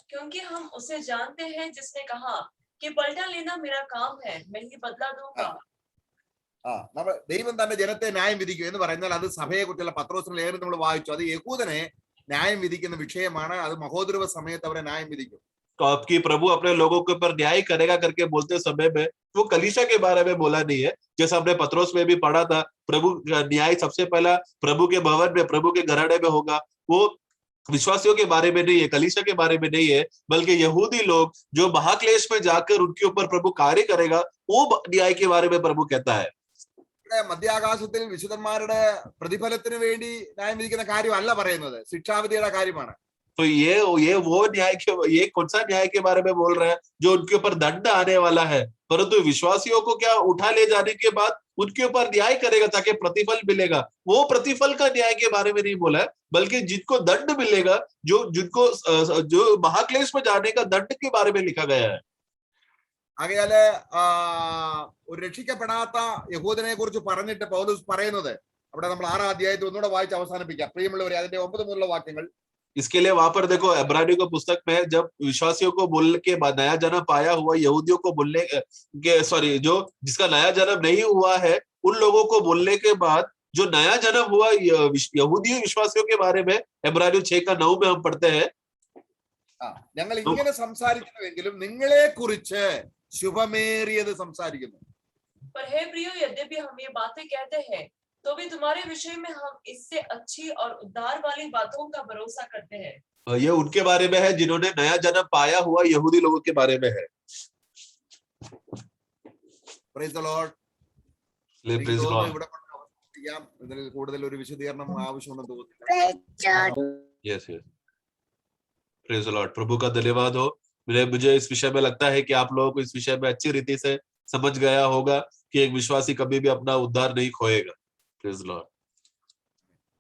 क्योंकि हम उसे जानते हैं जिसने कहा कि पलटा लेना मेरा काम है, मैं ही बदला दूंगा। നമ്മൾ ദൈവം തന്റെ ജനത്തെ ന്യായം വിധിക്കും എന്ന് പറയുന്നാൽ അത് സഭയെ കുറിച്ചുള്ള പത്രോസിന്റെ ലേഖനം നമ്മൾ വായിച്ചു. അത് യഹൂദനെ ന്യായം വിധിക്കുന്ന വിഷയമാണ്. അത് മഹോദരവ സമയത്ത് അവരെ ന്യായം വിധിക്കും. तो आपकी प्रभु अपने लोगों के ऊपर न्याय करेगा करके बोलते समय में वो कलीसिया के बारे में बोला नहीं है। जैसे हमने पत्रोस में भी पढ़ा था, प्रभु न्याय सबसे पहला प्रभु के भवन में, प्रभु के घराने में होगा। वो विश्वासियों के बारे में नहीं है, कलीसिया के बारे में नहीं है, बल्कि यहूदी लोग जो महाक्लेश में जाकर उनके ऊपर प्रभु कार्य करेगा, वो न्याय के बारे में प्रभु कहता है। മധ്യാകാശത്തിൽ വിശുദ്ധന്മാരുടെ പ്രതിഫലത്തിന് വേണ്ടി ന്യായം വിധിക്കുന്ന കാര്യമല്ല പറയുന്നത്, ശിക്ഷാവിധിയുടെ കാര്യമാണ്. तो ये वो न्याय के, ये कौन सा न्याय के बारे में बोल रहे हैं जो उनके ऊपर दंड आने वाला है, परंतु विश्वासियों को क्या उठा ले जाने के बाद उनके ऊपर न्याय करेगा ताकि प्रतिफल मिलेगा। वो प्रतिफल का न्याय के बारे में नहीं बोला है, बल्कि जिनको दंड मिलेगा, जो महाक्लेश में जाने का दंड के बारे में लिखा गया है। ആകയാല് ഒരു രക്ഷിക്കപ്പെടാത്ത യഹൂദനെ കുറിച്ച് പറഞ്ഞിട്ട് പൗലോസ് പറയുന്നത് അവിടെ നമ്മൾ 6-ാം അധ്യായത്തിൽ ഒന്നുകൂടെ വായിച്ച് അവസാനിപ്പിക്കാം. പ്രിയമുള്ളവരെ, അതിന്റെ 9 മുതലുള്ള വാക്യങ്ങൾ. इसके लिए वहां पर देखो इब्रानियों की पुस्तक में जब विश्वासियों को बोलने के बाद नया जन्म पाया हुआ यहूदियों को बोलने के जो जिसका नया जन्म नहीं हुआ है, उन लोगों को बोलने के बाद जो नया जन्म हुआ यहूदी विश्वासियों के बारे में इब्रानियों 6:9 में हम पढ़ते हैं, ഞങ്ങൾ ഇങ്ങനെ സംസാരിക്കുന്നുവെങ്കിലും നിങ്ങളെ കുറിച്ച് ശുഭമേറിയത് സംസാരിക്കുന്നു. पर हे प्रियो, यद्यपि हम ये बातें कहते हैं तो भी तुम्हारे विषय में हम इससे अच्छी और उद्धार वाली बातों का भरोसा करते हैं। ये उनके बारे में है जिन्होंने नया जन्म पाया हुआ यहूदी लोगों के बारे में है। Praise the Lord. Praise the Lord. ഇവിടെ അവസാനിപ്പിക്കാം. ഇതിൽ കൂടുതൽ ഒരു വിശദീകരണം ആവശ്യമുണ്ടെന്ന് തോന്നുന്നില്ല. Yes. Praise the Lord. प्रभु का धन्यवाद हो। मुझे इस विषय में लगता है कि आप लोगों को इस विषय में अच्छी रीति से समझ गया होगा कि एक विश्वासी कभी भी अपना उद्धार नहीं खोएगा। Praise the Lord.